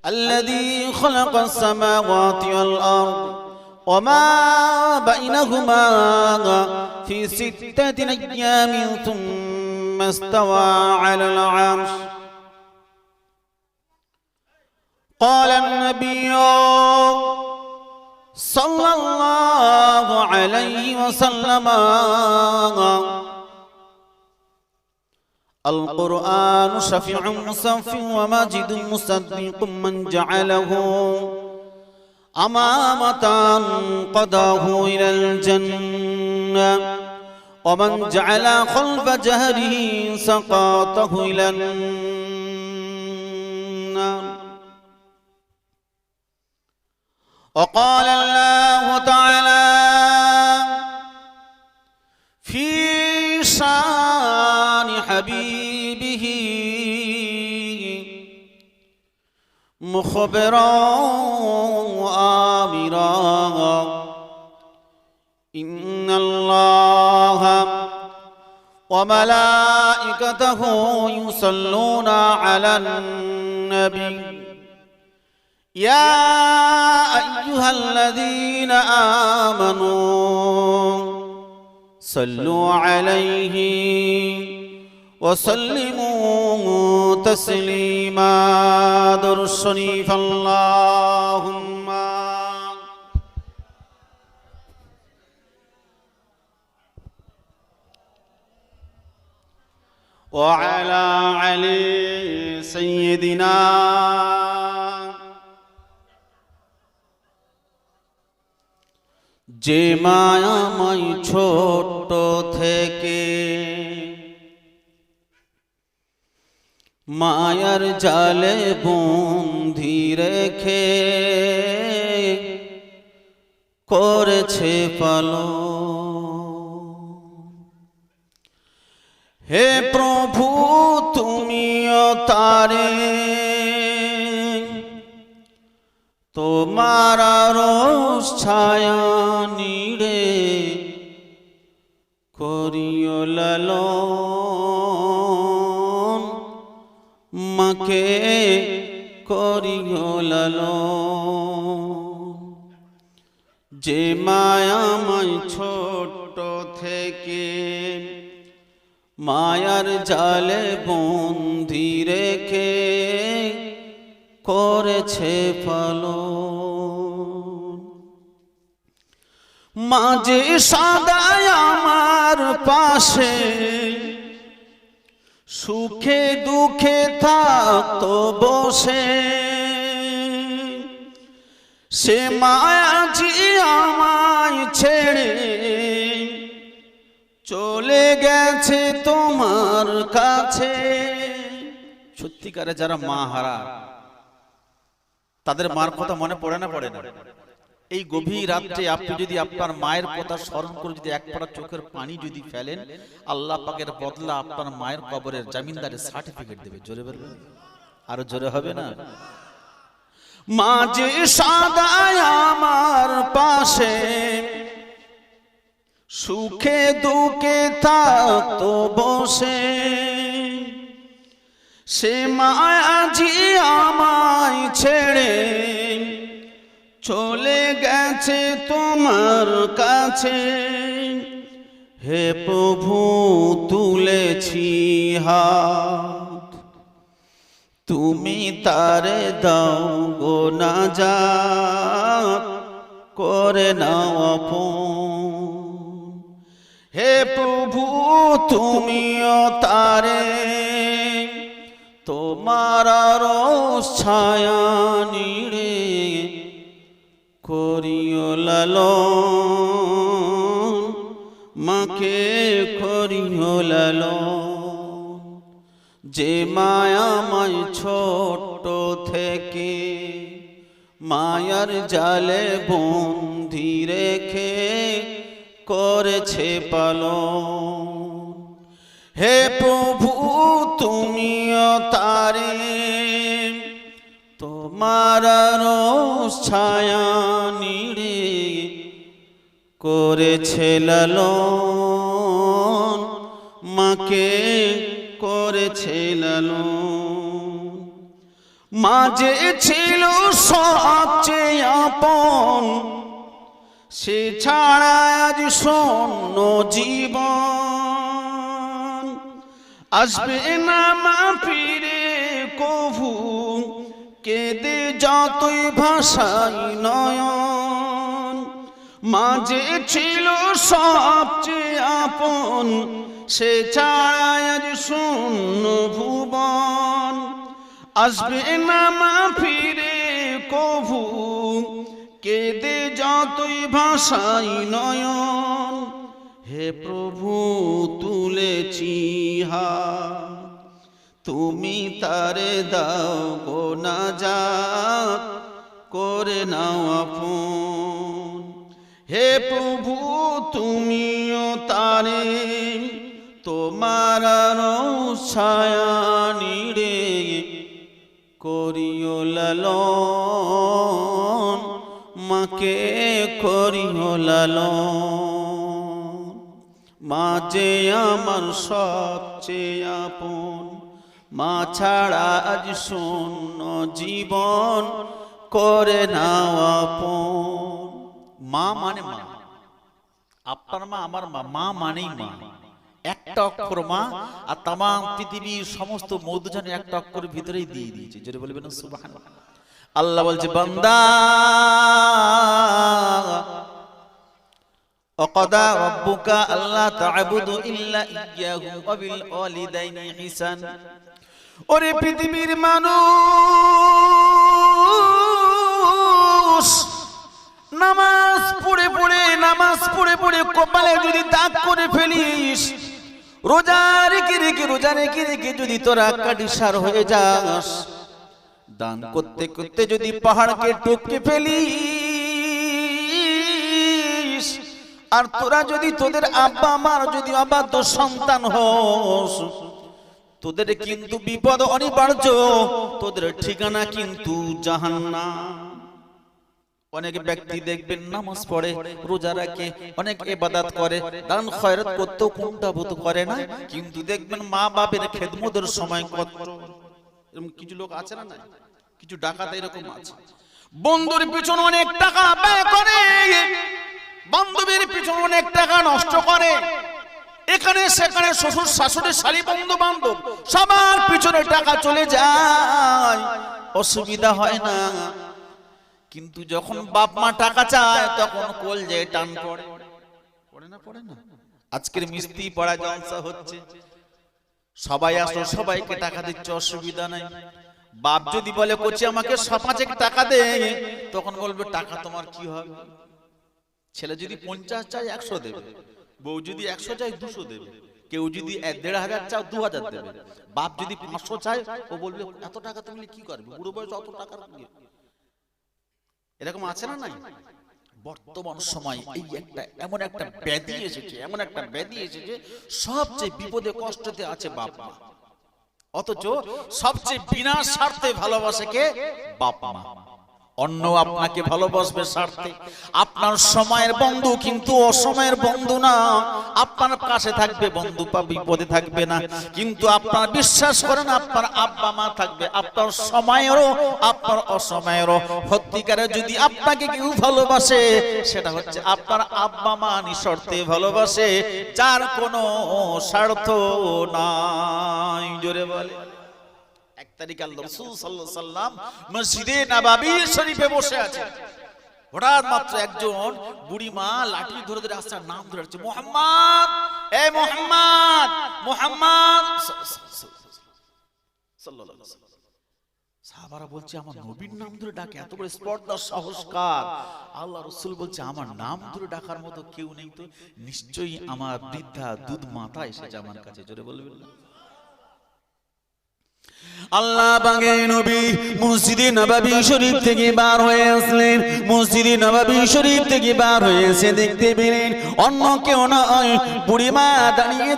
الذي خلق السماوات والأرض وما بينهما في 6 أيام ثم استوى على العرش. قال النبي صلى الله عليه وسلم: القرآن شفيع مصفٍ وماجد مصدق من جعله أمامة قداه إلى الجنة ومن جعل خلف جهره سقاطه إلى النار. وقال الله تعالى في شان حبيبه مخبرا وآمرا: إن الله وملائكته يصلون على النبي يا أيها الذين آمنوا صلوا عليه وسلموا تسليما. درود شريف. اللهم وعلى علي سيدنا যে মায়াময় ছোট থেকে মায়ার জালে বন্ধি রেখে করেছে পালন। হে প্রভু তুমিও তারে তোমার রোষ ছায়া নিড়ে করিও লালন, মাকে করিও লালন। যে মায়াময় ছোট থেকে মায়ার জালে বন্দি রেখে করেছে পালন। মাঝে সদাই আমার পাশে সুখে দুঃখে থাকতো বসে, সে মায়াজি আমায় ছেড়ে চলে গেছে তোমার কাছে। সত্যিকারে যারা মা হারা তাদের মার কথা মনে পড়ে না পড়ে না? এই গভীর রাত্রে আপনি যদি আপনার মায়ের কথা স্মরণ করে যদি এক ফোঁটা চোখের পানি যদি ফেলেন, আল্লাহ পাকের বদলা আপনার মায়ের কবরের জামিনদারের সার্টিফিকেট দেবে। জোরে বলবেন, আরো জোরে হবে না? মা যে সদাই আমার পাশে সুখে দুঃখে থাকতো বসে, সে মায়াজি আমায় ছেড়ে চলে গেছে তোমার কাছে। হে প্রভু তুলেছি হাত, তুমি তারে দাও গো নাজাত, করে নাও আপন। হে প্রভু তুমিও তারে তোমার রোষ ছায়া নিড়ে করিও লালন, মাকে করিও লালন। যে মায়াময় ছোট থেকে মায়ার জালে বন্দি রেখে করেছে পালন। হে প্রভু তুমিও তারে তোমার রোষ ছায়া নিড়ে করেছে লালন, মাকে করেছে লালন। মাঝে ছিল সবচেয়ে আপন, সে ছাড়া আজ শূন্য জীবন। আসবে না মা ফিরে কভু, কেঁদে যতই ভাষাই নয়ন। মাঝে ছিল সবচেয়ে আপন, সে ছাড়া আজ শূন্য ভুবন। আসবে না মা ফিরে কভু, কেঁদে যতই ভাষাই নয়ন। হে প্রভু তুলেছি হাত, তুমি তারে দাও গো নাজাত, করে নাও আপন। হে প্রভু তুমিও তারে তোমার ছায়া নিড়ে করিও লালন, মাকে করিও লালন। মা যে আমার সবচেয়ে আপন, মা ছাড়া আজ শূন্য জীবন, করে নাও আপন। মা মানে মা, আপনার মা আমার মা, মা মানেই মা। একটা অক্ষর মা, আর তাম পৃথিবীর সমস্ত মধুজন একটা অক্ষরের ভিতরেই দিয়ে দিয়েছে। যেটা বলবেন সুবহানাল্লাহ। আল্লাহ বলছে বান্দা ওয়াকাদা রাব্বুকা আল্লা তা'বুদু ইল্লা ইয়্যাহু ওয়া বিল ওয়ালিদাইনি ইহসান। ওরে পৃথিবীর মানুষ, নামাজ পড়ে পড়ে কপালে যদি দাগ করে ফেলিস, রোজা রেখে রেখে যদি তোরা কাটিসার হয়ে যাস, দান করতে করতে যদি পাহাড়কে টপকে ফেলিস, আর তোরা যদি তোদের আব্বা মার যদি অবাধ্য সন্তান হস, তোদের কিন্তু বিপদ অনিবার্য, তোদের ঠিকানা কিন্তু জাহান্নাম। অনেক ব্যক্তি দেখবেন নামাজ পড়ে, রোজা রাখে, অনেক ইবাদত করে, দান খয়রাত করতেও কুণ্ঠাবোধ করে না, কিন্তু দেখবেন মা বাপের খেদমতের সময় কত। এরকম কিছু লোক আছে না, কিছু ডাকাত এরকম আছে, বন্ধুর পিছনে অনেক টাকা ব্যয় করে, বান্ধবীর পিছনে অনেক টাকা নষ্ট করে, এখানে সেখানে শ্বশুর শাশুড়ি শালী বন্ধু বান্ধব সবার পিছনে টাকা চলে যায়, অসুবিধা হয় না। কিন্তু যখন বাপ মা টাকা চায় তখন কলজে টান পড়ে, পড়ে না। আজকের মিস্ত্রি পড়া জলসা হচ্ছে, সবাই আসো, সবাইকে টাকা দিচ্ছে, অসুবিধা নাই। বাপ যদি বলে কোচি আমাকে 5 টাকা দে, তখন বলবে টাকা তোমার কি হবে? ছেলে যদি 50 চায় 100 দেবে, বউ যদি 100 চায় 200 দেবে, কেউ যদি 1,500 চায় 2000 দেবে। বাপ যদি 500 চায়, ও বলবে এত টাকা তুমি কি করবে, বুড়ো বয়স অত টাকা। এরকম আছে না নাই? বর্তমান সময় এই এমন একটা ব্যাধি এসেছে, সবচেয়ে বিপদে কষ্টতে আছে বাপ মা, অথচ সবচেয়ে বিনা স্বার্থে ভালোবাসে কে? বাপ মা। অন্য আপনাকে ভালোবাসবে স্বার্থে। আপনার সময়ের বন্ধু কিন্তু অসময়ের বন্ধু না, আপনার কাছে থাকবে বন্ধু, বিপদে থাকবে না। কিন্তু আপনার বিশ্বাস করেন, আপনার আব্বা মা থাকবে আপনার সময়েরও আপনার অসময়েরও। সত্যিকারে যদি আপনাকে কেউ ভালোবাসে, সেটা হচ্ছে আপনার আব্বা মা নিঃশর্তে ভালোবাসে, যার কোনো স্বার্থ নাই। জোরে বলে। 1 তারিখ আল্লাহ রাসূল সাল্লাল্লাহু আলাইহি সাল্লাম মসজিদে নববী শরীফে বসে আছে। হঠাৎ মাত্র একজন বুড়ি মা লাঠি ধরে ধরে আসছে, নাম ধরে আসছে, মুহাম্মদ, এ মুহাম্মদ, মুহাম্মদ সাল্লাল্লাহু আলাইহি ওয়াসাল্লাম। সাহাবারা বলছে আমার নবীর নাম ধরে ডাকে, এত বড় স্পর্ধা সাহসকার। আল্লাহ রাসূল বলছে আমার নাম ধরে ডাকার মতো কেউ নেই, তো নিশ্চয়ই আমার বৃদ্ধা দুধ মাতা এসেছে আমার কাছে। জোরে বলবেন না? আল্লাহ পাকে নবী মসজিদে নববী শরীফ থেকে বার হয়ে আসলেন। মসজিদে নববী শরীফ থেকে বার হয়ে এসে দেখতে পেলেন অন্য কেউ নয়, বুড়িমা দাঁড়িয়ে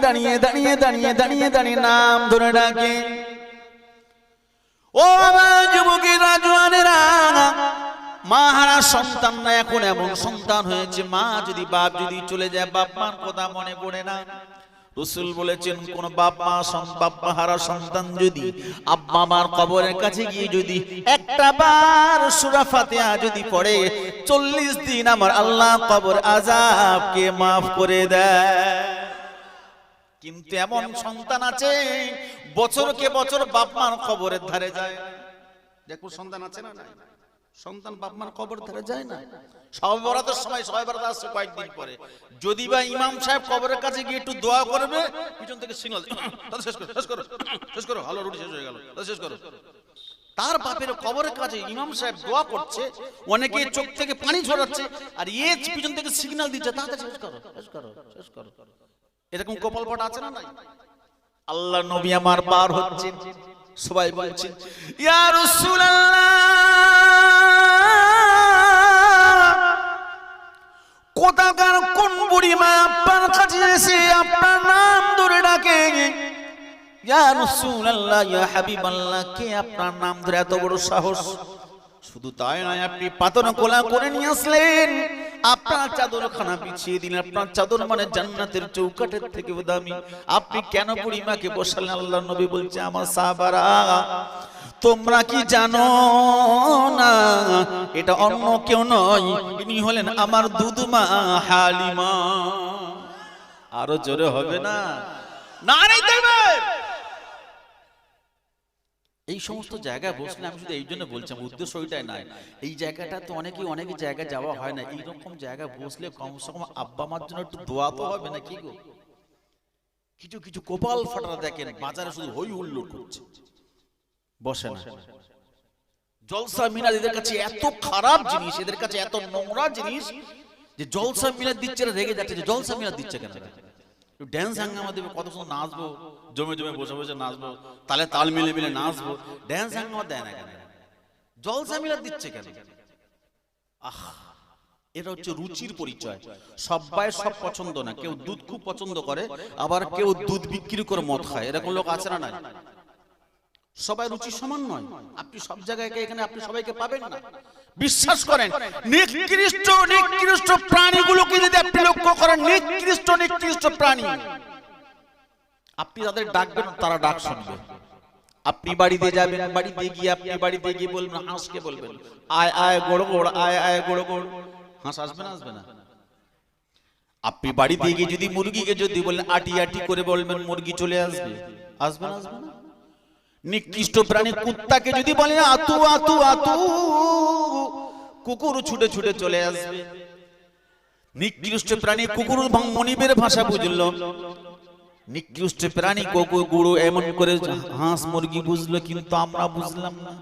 নাম ধরে ডাকে, ও আমার যুবকেরা, জওয়ানেরা, মা হারা সন্তান না, এখন এমন সন্তান হয়েছে, মা যদি বাপ যদি চলে যায়, বাপ মার কথা মনে পড়ে না। রাসূল বলেছেন কোন বাপ মা হারা সন্তান যদি আব্বা মার কবরের কাছে গিয়ে যদি একটা বার সূরা ফাতিহা যদি পড়ে 40 দিন আমার আল্লাহ কবর আযাবকে maaf করে দেয়। কিন্তু এমন সন্তান আছে বছরকে বছর বাপ মার কবরের ধারে যায়। দেখো সন্তান আছে না? সন্তান বাপ মার কবর ধারে যায় না। শবে বরাতের সময় শবে বরাত আসছে কয়েকদিন পরে, যদি বা ইমাম সাহেব কবরের কাছে গিয়ে একটু দোয়া করবে, পিছন থেকে সিগন্যাল দাদা শেষ করো শেষ করো শেষ করো, হালো রুটি শেষ হয়ে গেল, দাদা শেষ করো। তার বাপের কবরের কাছে ইমাম সাহেব দোয়া করছে, অনেকে চোখ থেকে পানি ঝরাচ্ছে, আর পিছন থেকে সিগন্যাল দিচ্ছে দাদা শেষ করো শেষ করো শেষ করো। এরকম কপাল পট আছে না নাই? আল্লাহ নবী আমার পার হচ্ছে, সবাই বলছেন ইয়া রাসূলুল্লাহ, কোথাকার কোন বুড়ি মা আপনার কাছে এসে আপনার নাম ধরে ডাকে? ইয়া রাসূলুল্লাহ, ইয়া হাবিবাল্লাহ, কে আপনার নাম ধরে এত বড় সাহস? শুধু তাই নয়, আপনি পাতন কোলা করে নিয়ে আসলেন, আপনার চাদরখানা বিছিয়ে দিলেন, আপনার চাদর মানে জান্নাতের চৌকাঠের থেকে দামি। আপনি কেন বুড়িমাকে বসালেন? আল্লাহ নবী বলছে আমার সাহাবারা, তোমরা কি জানো না এটা অন্য কেউ নয়, ইনি হলেন আমার দুধমা হালিমা। আরো জোরে হবে না? নারে দেবেন। এই সমস্ত জায়গায় বসলে আমি শুধু এই জন্য বলছি, উদ্দেশ্য ওইটাই নাই। এই জায়গাটা তো অনেক জায়গায় যাওয়া হয় না। এইরকম জায়গায় বসলে কমসে কম আব্বা মার জন্য একটু দোয়া তো হবে না কি গো? কিছু কিছু কপাল ফাটারা দেখেন বাজারে শুধু হই হুল্লোড় করছে, বসে না। জলসা মিলাদ এদের কাছে এত খারাপ জিনিস, এদের কাছে এত নোংরা জিনিস যে জলসা মিলাদ দিচ্ছে, রেগে যাচ্ছে যে জলসা মিলাদ দিচ্ছে কেন? ড্যান্স হাঙ্গামা দেবে, কত সুন্দর নাচবো, জমে জমে বসে বসে নাচবো, তালে তাল মিলে মিলে নাচবো, ড্যান্স হাঙ্গামা দেয় না কেন? জলসা মিলাদ দিচ্ছে কেন? এটা হচ্ছে রুচির পরিচয়। সবাই সব পছন্দ না, কেউ দুধ খুব পছন্দ করে, আবার কেউ দুধ বিক্রি করে মদ খায়, এরকম লোক আছে না নাই? সবাই রুচি সমান নয়। আপনি সব জায়গায় এখানে আপনি সবাইকে পাবেন না। বিশ্বাস করেন, নিকৃষ্ট প্রাণীগুলোকে যদি আপনি লক্ষ্য করেন, নিকৃষ্ট প্রাণী, আপনি তাদের ডাকবেন, তারা ডাক শুনবে। আপনি বাড়িতে যাবেন, বাড়িতে গিয়ে বলবেন, হাঁসকে বলবেন আয় আয় গোড় গোড়, আয় আয় গোড় গোড়, হাঁস আসবে না? আসবে না? আপনি বাড়িতে গিয়ে যদি মুরগিকে যদি বলেন আটি আটি করে বলবেন, মুরগি চলে আসবে? আসবে না? আসবে না? নিকৃষ্ট প্রাণী কুত্তাকে যদি বলেন আতু আতু আতু, কুকুর ছুটে ছুটে চলে আসবে। নিকৃষ্ট প্রাণী কুকুর মনিবের ভাষা বুঝলো, নিকৃষ্ট প্রাণী কুকুর গুঁড়ো এমন করে হাঁস মুরগি বুঝলো, কিন্তু আমরা বুঝলাম না।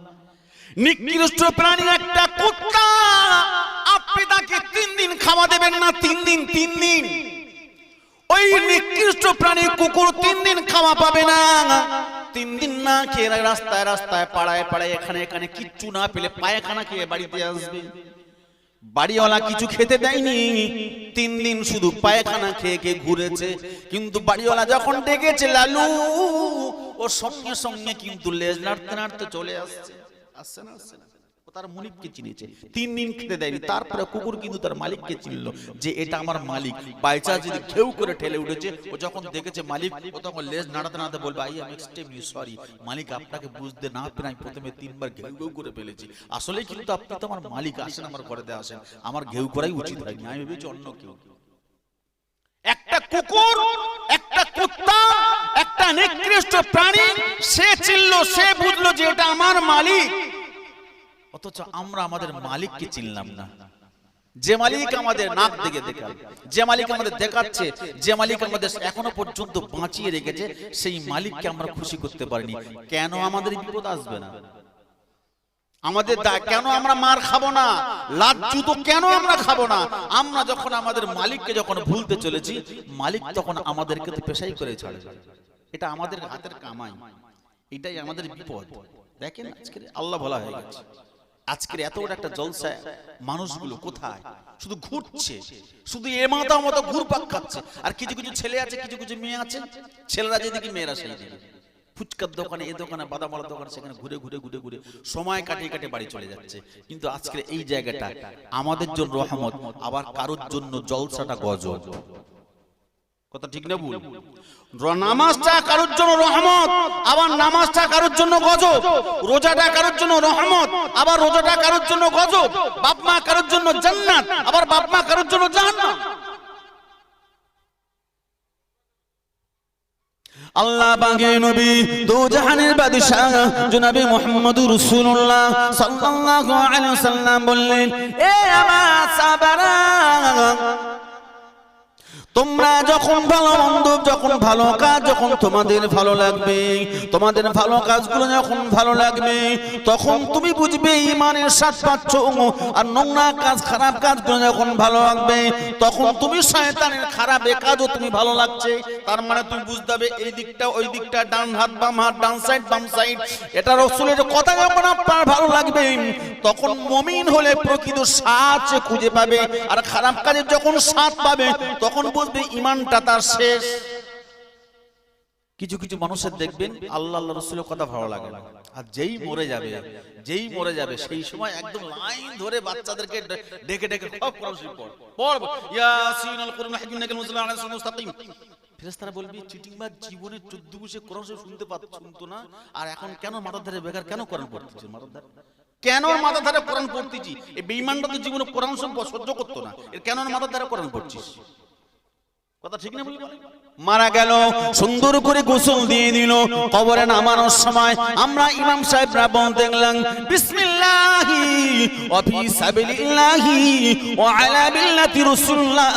নিকৃষ্ট প্রাণী একটা কুত্তা, আপনি তাকে 3 দিন খাওয়া দেবেন না, 3 দিন। ওই নিকৃষ্ট প্রাণী কুকুর 3 দিন খাওয়া পাবে না। 3 দিন না খেয়ে রাস্তায় রাস্তায় পাড়ায় পাড়ায় এখানে কিচ্ছু না পেলে পায়খানা খেয়ে বাড়িতে আসবে। বাড়িওয়ালা কিছু খেতে দেয়নি, 3 দিন শুধু পায়খানা খেয়ে ঘুরেছে। কিন্তু বাড়িওয়ালা যখন ডেকেছে লালু, ও সঙ্গে সঙ্গে কিন্তু লেজ নাড়তে নাড়তে চলে আসছে। আসছে না? আসছে না? ও তার মালিককে চিনেছে, 3 দিন খেতে দেয়নি। তারপরে কুকুর কিন্তু তার মালিককে চিনল যে এটা আমার মালিক। বাইচা যদি ঘেউ করে ঠেলে উঠেছে, ও যখন দেখেছে মালিক, ও তখন লেজ নাড়াতে নাড়াতে বলবে আই এম এক্সট্রিমলি সরি মালিক, আপনাকে বুঝতে না পেরে আমি প্রথমে 3 বার ঘেউ ঘেউ করে ফেলেছি। আসলে কিন্তু আপনি তো আমার মালিক, আসেন আমার ঘরেতে আসেন, আমার ঘেউ করাই উচিত হয়নি, আমি ভেবেছি অন্য কেউ। একটা কুকুর, একটা কুত্তা, একটা নিকৃষ্ট প্রাণী, সে চিনল, সে বুঝলো যে এটা আমার মালিক। অথচ আমরা আমাদের মালিককে চিনলাম না। যে মালিক আমাদের নাক দেখে দেখাল, যে মালিক আমাদের দেখাচ্ছে, যে মালিক আমাদের এখনো পর্যন্ত বাঁচিয়ে রেখেছে, সেই মালিককে আমরা খুশি করতে পারিনি। কেন আমাদের বিপদ আসবে না? আমাদের কেন আমরা মার খাবো না? লাজ্জু তো কেন আমরা খাবো না? আমরা যখন আমাদের মালিককে যখন ভুলতে চলেছি, মালিক তখন আমাদেরকে তো পেশাই করে ছাড়ে। এটা আমাদের হাতের কামাই, এটাই আমাদের বিপদ। দেখেন আজকে আল্লাহ বলা হয়ে গেছে, আজকের এত বড় একটা জলসা, মানুষগুলো কোথায়? শুধু ঘুরছে, শুধু এমাথা মতো ঘুরপাক খাচ্ছে। আর কিছু কিছু ছেলে আছে, কিছু কিছু মেয়ে আছে, ছেলেরা যেদিকে মেয়েরা সেই দিকে, ফুচকার দোকানে, এ দোকানে, বাদামার দোকানে, সেখানে ঘুরে ঘুরে ঘুরে ঘুরে সময় কাটিয়ে কাটিয়ে বাড়ি চলে যাচ্ছে। কিন্তু আজকের এই জায়গাটা আমাদের জন্য রহমত, আবার কারোর জন্য জলসাটা গজব। কথা ঠিক না ভুল? নামাজটা কারোর জন্য রহমত, আবার নামাজটা কারোর জন্য গজব। রোজাটা কারোর জন্য রহমত, আবার রোজাটা কারোর জন্য গজব। বাপ মা কারোর জন্য জান্নাত, আবার বাপ মা কারোর জন্য জাহান্নাম। আল্লাহ পাকের নবী দো জাহানের বাদশা জনাবে মুহাম্মদুর রাসূলুল্লাহ সাল্লাল্লাহু আলাইহি ওয়াসাল্লাম বললেন, এ আমার সাহাবারা, তোমরা যখন ভালো মন্দ, যখন ভালো কাজ যখন তোমাদের ভালো লাগবে, তোমাদের ভালো কাজগুলো যখন ভালো লাগবে, তখন তুমি বুঝবে ঈমানের স্বাদ পাচ্ছ। আর নোংরা কাজ, খারাপ কাজগুলো যখন ভালো লাগবে, তখন তুমি শয়তানের খারাপ কাজও তুমি ভালো লাগছে। তার মানে তুমি বুঝতে হবে এই দিকটা ওই দিকটা, ডান হাত বাম হাত, ডান সাইড বাম সাইড, এটা রাসূলের কথা যখন আপনার ভালো লাগবে, তখন মুমিন হলে প্রকৃত স্বাদ খুঁজে পাবে। আর খারাপ কাজের যখন স্বাদ পাবে, তখন বুঝবে ঈমানটা তার শেষ। কিছু কিছু মানুষের দেখবেন আল্লাহ রাসূলের কথা ভালো লাগে না, আর যেই মরে যাবে সেই সময় একদম লাইন ধরে বাচ্চাদেরকে ডেকে ডেকে সব কোরআন শরীফ পড়, ইয়াসিনুল কুরআন হাকিমুল মুসলিম আলাইহিস মুস্তাকিম। ফেরেশতারা বলবি চিটিংবাজ, জীবনে 14 বছর কোরআন শরীফ শুনতো না, আর এখন কেন মাথার ধারে বেকার কেন কোরআন পড়তেছিস? কেন মাথার ধারে কোরআন পড়তেছিস? এই বেঈমানটা তো জীবনে কোরআন শরীফ সহ্য করতো না, এর কেন মাথার ধারে কোরআন পড়ছিস? কথা ঠিক না? মারা গেল, সুন্দর করে গোসল দিয়ে দিল, কবরে নামানোর সময় আমরা ইমাম সাহেবরা বলতে গেলাম, বিসমিল্লাহি ওয়া ফি সাবিলিল্লাহি ওয়া আলা মিল্লাতি রাসূলুল্লাহ।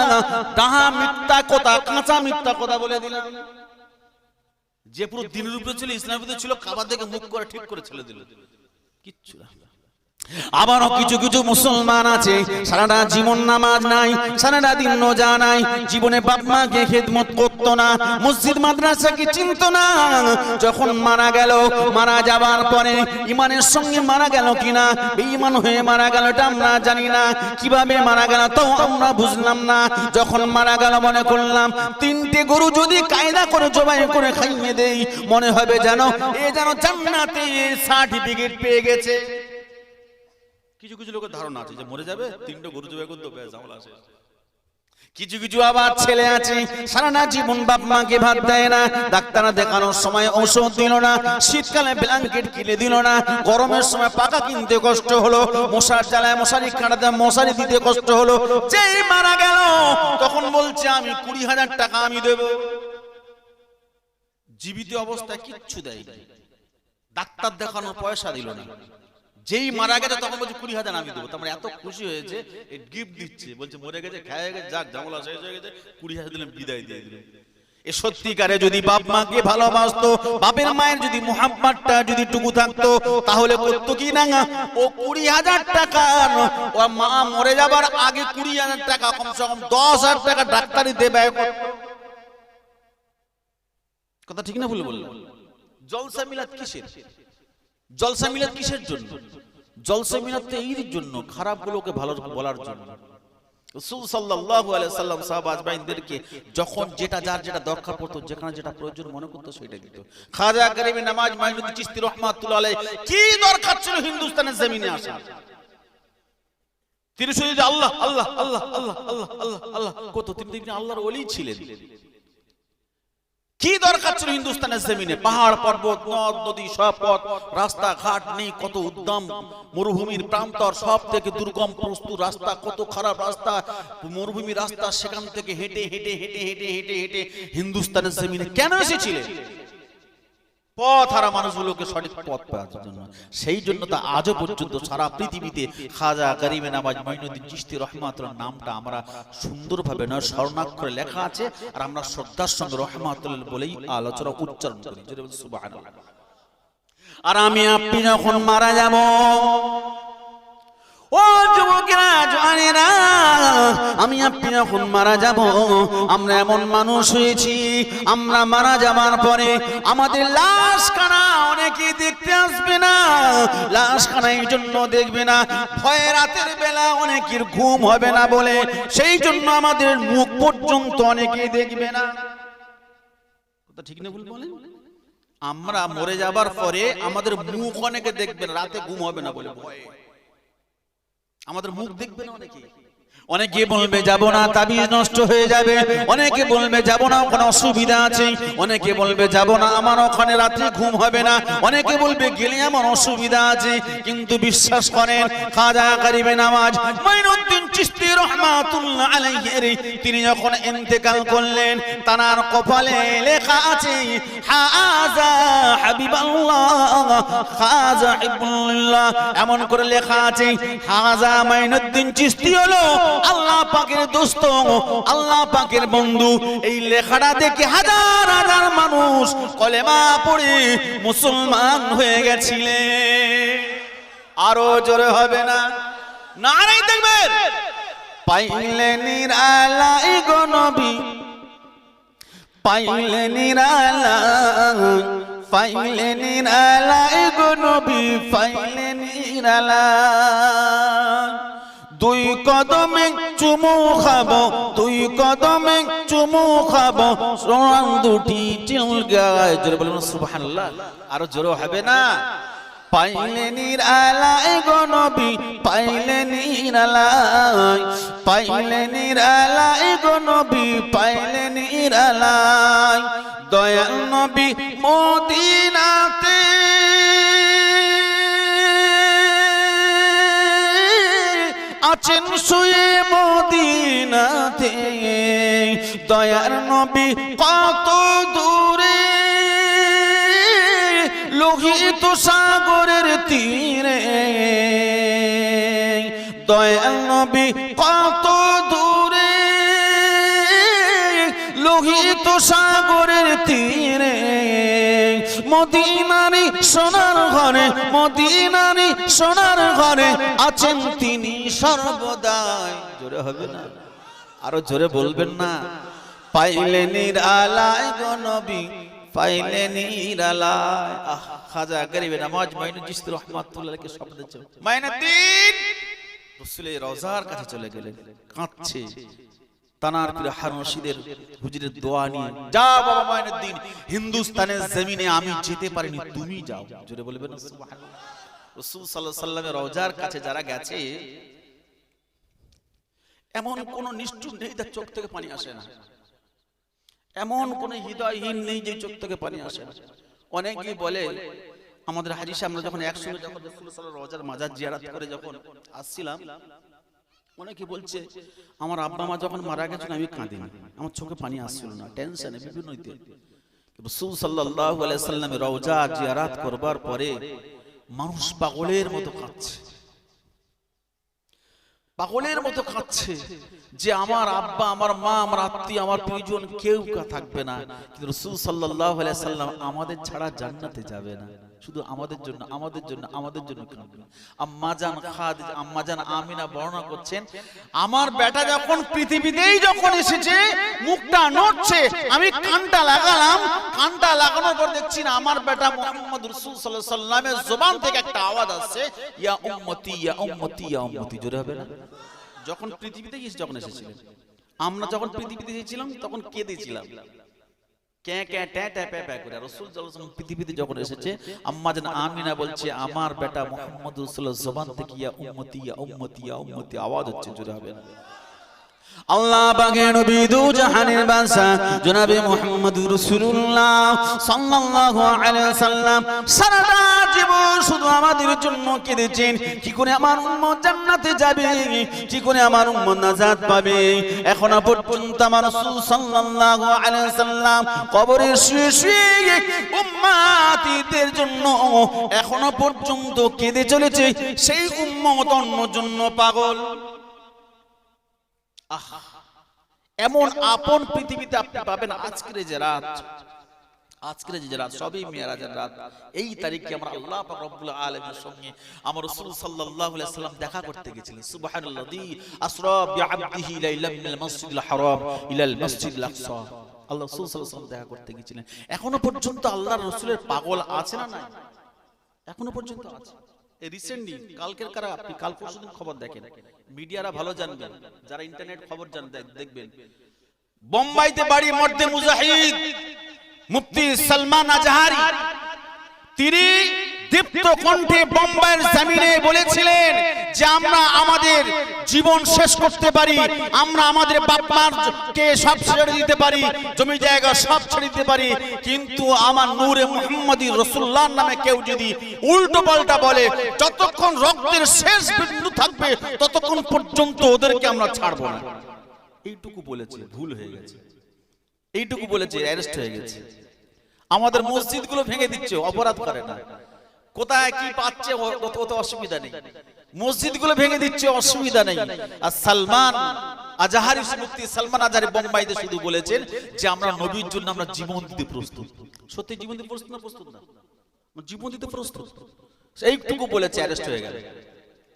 তাহা মিথ্যা কথা, কাঁচা মিথ্যা কথা বলে দিলাম। যে পুরো দিনের উপরে ছিল, ইসলামের উপরে ছিল, কাবা থেকে মুখ করে ঠিক করে ছেড়ে দিল, কিচ্ছু না। আবারও কিছু কিছু মুসলমান আছে সারাটা জীবন নামাজ নাই, সারাটা দিন রোজা নাই, জীবনে বাপ মাকে খেদমত করতো না, মসজিদ মাদ্রাসাকে চিনতো না। যখন মারা গেল, মারা যাবার পরে ঈমানের সঙ্গে মারা গেল কিনা, বেঈমান হয়ে মারা গেল এটা আমরা জানি না, কিভাবে মারা গেল তাও আমরা বুঝলাম না। যখন মারা গেল মনে করলাম 3টে গরু যদি কায়দা করে জবাই করে খাইয়ে দেই, মনে হবে যেন জান্নাতে সার্টিফিকেট পেয়ে গেছে। কিছু কিছু লোকের ধারণা আছে যে মরে যাবে 3টে গরু জবাই করতে হবে, ঝামেলা শেষ। কিছু কিছু আবার ছেলে আছে সারাটা জীবন বাপ মাকে ভাত দেয় না, ডাক্তার দেখানোর সময় ঔষধ দিল না, শীতকালে ব্ল্যাঙ্কেট কিনে দিল না, গরমের সময় পাকা কিনতে কষ্ট হলো, মশার জ্বালায় মশারি কাটাতে মশারি দিতে কষ্ট হলো। যেই মারা গেল তখন বলছে আমি 20,000 টাকা আমি দেব। জীবিত অবস্থায় কিচ্ছু দেয় না, ডাক্তার দেখানোর পয়সা দিল না। যেই মারা গেছে তখন বলছে 20,000 আমি দেবো। তারপরে এত খুশি হয়েছে গিফট দিচ্ছে, বলছে মরে গেছে খেয়ে গেছে, যাক ঝামেলা শেষ হয়ে গেছে, 20,000 দিলাম, বিদায় দিয়ে দিলাম। এ সত্যিকারে যদি বাপ মাকে ভালোবাসতো, বাপের মায়ের যদি মুহাব্বতটা যদি টুকু থাকতো, তাহলে করতো কি না, ও 20,000 টাকা, ও মা মরে যাবার আগে 20,000 টাকা, কমসে কম 10,000 টাকা ডাক্তারিতে ব্যয় করতো। কথা ঠিক না ভুল বললাম? জলসা মিলাদ কিসের? জলসা মিলাদ কিসের জন্য? জলসা মিলাদ তো এই জন্য, খারাপগুলোকে ভালো বলার জন্য। রাসূল সাল্লাল্লাহু আলাইহি সাল্লাম সাহাবা আজমাইনদেরকে যখন যেটা যার যেটা দরকার পড়তো, যেখানে যেটা প্রয়োজন মনে করতো সেটা দিত। খাজা গরিবে নামাজ মাইনুদ্দিন চিশতি রাহমাতুল্লাহ আলাইহি কি দরকার ছিল হিন্দুস্তানের জমিনে আসা? তিনি শুধু আল্লাহ আল্লাহ আল্লাহ আল্লাহ আল্লাহ আল্লাহ আল্লাহ কত, তিনি আল্লাহর ওলি ছিলেন। কি দরকার ছিল হিন্দুস্তানের জমিনে? পাহাড় পর্বত, নদ নদী, সব পথ রাস্তা ঘাট নেই, কত উদ্দাম মরুভূমির প্রান্তর, সব থেকে দুর্গম প্রস্তুত রাস্তা, কত খারাপ রাস্তা, মরুভূমি রাস্তা, সেখান থেকে হেঁটে হেঁটে হেঁটে হেঁটে হেঁটে হেঁটে হিন্দুস্তানের জমিনে কেন এসেছিলেন? পথ হারা মানুষগুলোকে সঠিক পথ পাওয়ার জন্য। সেই জন্য তা আজও পর্যন্ত সারা পৃথিবীতে খাজা গরিবে নামাজ মাইনুদ্দিন চিশতি রাহমাতুল্লাহ নামটা আমরা সুন্দরভাবে নয় স্বর্ণাক্ষরে লেখা আছে, আর আমরা শ্রদ্ধার সঙ্গে রাহমাতুল্লাহ বলেই আলোচনা উচ্চারণ করি। সুবহানাল্লাহ। আর আমি আপনি যখন মারা যাব, ও যুবকেরা জওয়ানেরা, আমি আপনি যখন মারা যাব, আমরা এমন মানুষ হয়েছি, আমরা মারা যাবার পরে আমাদের লাশখানা অনেকে দেখতে আসবে না। লাশখানা এই জন্য দেখবে না, ভয়ে রাতের বেলা অনেকের ঘুম হবে না বলে, সেই জন্য আমাদের মুখ পর্যন্ত অনেকে দেখবে না। কথা ঠিক না ভুল বলেন? আমরা মরে যাবার পরে আমাদের মুখ অনেকে দেখবে না, রাতে ঘুম হবে না বলে ভয়ে আমাদের মুখ দেখবে না অনেকে। অনেকে বলবে যাব না, তাবিজ নষ্ট হয়ে যাবে। অনেকে বলবে যাব না, কোনো অসুবিধা আছে। অনেকে বলবে যাব না, আমার ওখানে রাত্রে ঘুম হবে না। অনেকে বলবে গেলে আমার অসুবিধা আছে। কিন্তু বিশ্বাস করেন, খাজা গরিবে নওয়াজ মাইনুদ্দিন চিশতি রাহমাতুল্লাহ আলাইহি তিনি যখন ইন্তেকাল করলেন, তার কপালে লেখা আছে হাযা হাবিবাল্লাহ খাজা ইবনুল্লাহ, এমন করে লেখা আছে হাযা মাইনুদ্দিন চিশতি হলো আল্লাহ পাকের দোস্ত, আল্লাহ পাকের বন্ধু। এই লেখাটা দেখে হাজার হাজার মানুষ কলেমা পড়ে মুসলমান হয়ে গেছিলেন। আরো জোরে হবে না? নারে দেখবেন, পাইলে নিরালাই গো নবী, পাইলে নিরালাই, পাইলে নিরালাই গো নবী, পাইলে নিরালাই। দুই কদমে চুমু খাবো, দুই কদমে চুমু খাবো, সোনার দুটি চিলগায়। জোরে বলুন সুবহানাল্লাহ। আরো জোরে হবে না? পাইলে নিরালাই গো নবী, পাইলে নিরালাই, পাইলে নিরালাই গো নবী, পাইলে নিরালাই। দয়াল নবী মদিনাতে আছেন শুয়ে মদিনাতে, দয়ার নবী কত দূরে লোহিত সাগরের তীরে, দয়ার নবী কত দূরে লোহিত সাগরের তীরে। মদিনারি সোনার ঘরে, মদিনারি সোনার ঘরে আছেন তিনি সর্বদাই। জোরে হবে না? আরো জোরে বলবেন না? পাইলে নিরালাই গো নবী, পাইলে নিরালাই। খাজা গরিবে নওয়াজ মাইনুদ্দিন চিশতি রাহমাতুল্লাহকে স্বপ্নে চলে, মাইনুদ্দিন রাসূলের রওজার কাছে চলে গেলেন, কাঁদছে। তানার পীর হারুন রশিদের হুজুরের দোয়া নিয়ে, যা বাবা মাইনুদ্দিন, হিন্দুস্তানের জমিনে আমি যেতে পারিনি, তুমি যাও। জোরে বলবেন না সুবহানাল্লাহ? রাসূল সাল্লাল্লাহু আলাইহি ওয়াসাল্লামের রওজার কাছে যারা গেছে, এমন কোন নিষ্ঠুর নেই তার চোখ থেকে পানি আসে না, এমন কোন হৃদয়হীন নেই যে চোখ থেকে পানি আসে না। অনেকেই বলে, আমাদের হাজী সাহেব আমরা যখন একসঙ্গে যখন রাসূল সাল্লাল্লাহু আলাইহি ওয়াসাল্লামের রওজার মাজার জিয়ারত করে যখন আসছিলাম, অনেকে বলছে আমার আব্বা মা যখন মারা গেছেন আমি কাঁদিনি, আমার চোখে পানি আসছিল না, টেনশনে বিভিন্ন ইতে। রাসূল সাল্লাল্লাহু আলাইহি ওয়াসাল্লামের রওজা জিয়ারত করবার পরে মানুষ পাগলের মতো কাঁদছে, পাগলের মতো কাঁদছে যে আমার আব্বা, আমার মা, আমার আত্মীয়, আমার প্রিয়জন কেউ থাকবে না। কিন্তু রাসূল সাল্লাল্লাহু আলাইহি ওয়াসাল্লাম আমাদের ছাড়া জান্নাতে যাবে না, শুধু আমাদের জন্য, আমাদের জন্য, আমাদের জন্য কাঁদবেন। আম্মাজান খাদিজা, আম্মাজান আমিনা বর্ণনা করছেন, আমার বেটা যখন পৃথিবীতেই যখন এসেছে, মুখটা নড়ছে, আমি কানটা লাগালাম, কানটা লাগানোর পর দেখছি না আমার বেটা মুহাম্মদ রাসূল সাল্লাল্লাহু আলাইহি ওয়াসাল্লামের জবান থেকে একটা আওয়াজ আসছে, ইয়া উম্মতি, ইয়া উম্মতি, ইয়া উম্মতি। জোরে হবে না? যখন পৃথিবীতে যখন এসেছিলেন, আমরা যখন পৃথিবীতে এসেছিলাম তখন কেঁদেছিলাম, কে কে ট্যা ট্যা প্যা প্যা করে। রাসূল সাল্লাল্লাহু আলাইহি ওয়াসাল্লাম পৃথিবীতে যখন এসেছে, আম্মাজান আমিনা বলছে আমার বেটা মুহাম্মদ রাসূলুল্লাহ জবান থেকে ইয়া উম্মতি, ইয়া উম্মতি, ইয়া উম্মতি আওয়াজ হচ্ছে। জোরে হবে না? আল্লাহ পাকের নবী দু জাহানের বাদশা জনাবে মুহাম্মদুর রাসূলুল্লাহ সাল্লাল্লাহু আলাইহি ওয়াসাল্লাম সারাটা জীবন শুধু আমাদের জন্য কেঁদেছেন, কি করে আমার উম্মত জান্নাতে যাবে, কি করে আমার উম্মত নাজাত পাবে। এখনো পর্যন্ত আমার রাসূল সাল্লাল্লাহু আলাইহি ওয়াসাল্লাম কবরে শুয়ে শুয়ে উম্মতিদের জন্য এখনো পর্যন্ত কেঁদে চলেছে। সেই উম্মত অন্যের জন্য পাগল। এমন আপন পৃথিবীতে আপনি পাবেন। আজকের যে রাত, আজকের যে রাত সবই মিরাজের রাত। এই তারিখে আমরা আল্লাহ পাক রব্বুল আলামিনের সঙ্গে আমার রাসূল সাল্লাল্লাহু আলাইহি ওয়াসাল্লাম দেখা করতে গিয়েছিলেন। সুবহানাল্লাযী আসরা বিআবদিহি লাইলাম মিনাল মাসজিদিল হারাম ইলাল মাসজিদিল আকসা। আল্লাহ রাসূল সাল্লাল্লাহু আলাইহি ওয়াসাল্লাম দেখা করতে গিয়েছিলেন। এখনো পর্যন্ত আল্লাহর রাসূলের পাগল আছে না নাই? এখনো পর্যন্ত আছে। রিসেন্টলি কালকের কারা আপনি কাল পরশুদিন খবর দেখেন, মিডিয়ারা ভালো জানবেন, যারা ইন্টারনেট খবর দেখবেন, বোম্বাইতে বাড়ি মর্দে মুজাহিদ মুফতি সালমান আজহারি, তিনি দীপ্ত কণ্ঠে বোম্বাইয়ের জমিনে বলেছিলেন যে আমরা আমাদের জীবন শেষ করতে পারি, আমরা আমাদের বাপ মাকে সব ছেড়ে দিতে পারি, জমি জায়গা সব ছেড়ে দিতে পারি, কিন্তু আমার নূরে মুহাম্মদী রাসূলুল্লাহর নামে কেউ যদি উল্টো পাল্টা বলে, যতক্ষণ রক্তের শেষ বিন্দু থাকবে ততক্ষণ পর্যন্ত ওদেরকে আমরা ছাড়বো না। এইটুকু বলেছে, ভুল হয়ে গেছে। এইটুকু বলেছে, অ্যারেস্ট হয়ে গেছে। আমাদের মসজিদগুলো ভেঙে দিচ্ছে, অপরাধ করে না। কোথায় কি পাচ্ছে অত অসুবিধা নেই, মসজিদগুলো ভেঙে দিচ্ছে, অসুবিধা নেই। আর সালমান আজহারি, মুফতি সালমান আজহারি বোম্বাইতে শুধু বলেছেন যে আমরা নবীর জন্য আমরা জীবন দিতে প্রস্তুত। সত্যি জীবন দিতে প্রস্তুত না? প্রস্তুত না, জীবন দিতে প্রস্তুত। এইটুকু বলেছে, অ্যারেস্ট হয়ে গেল।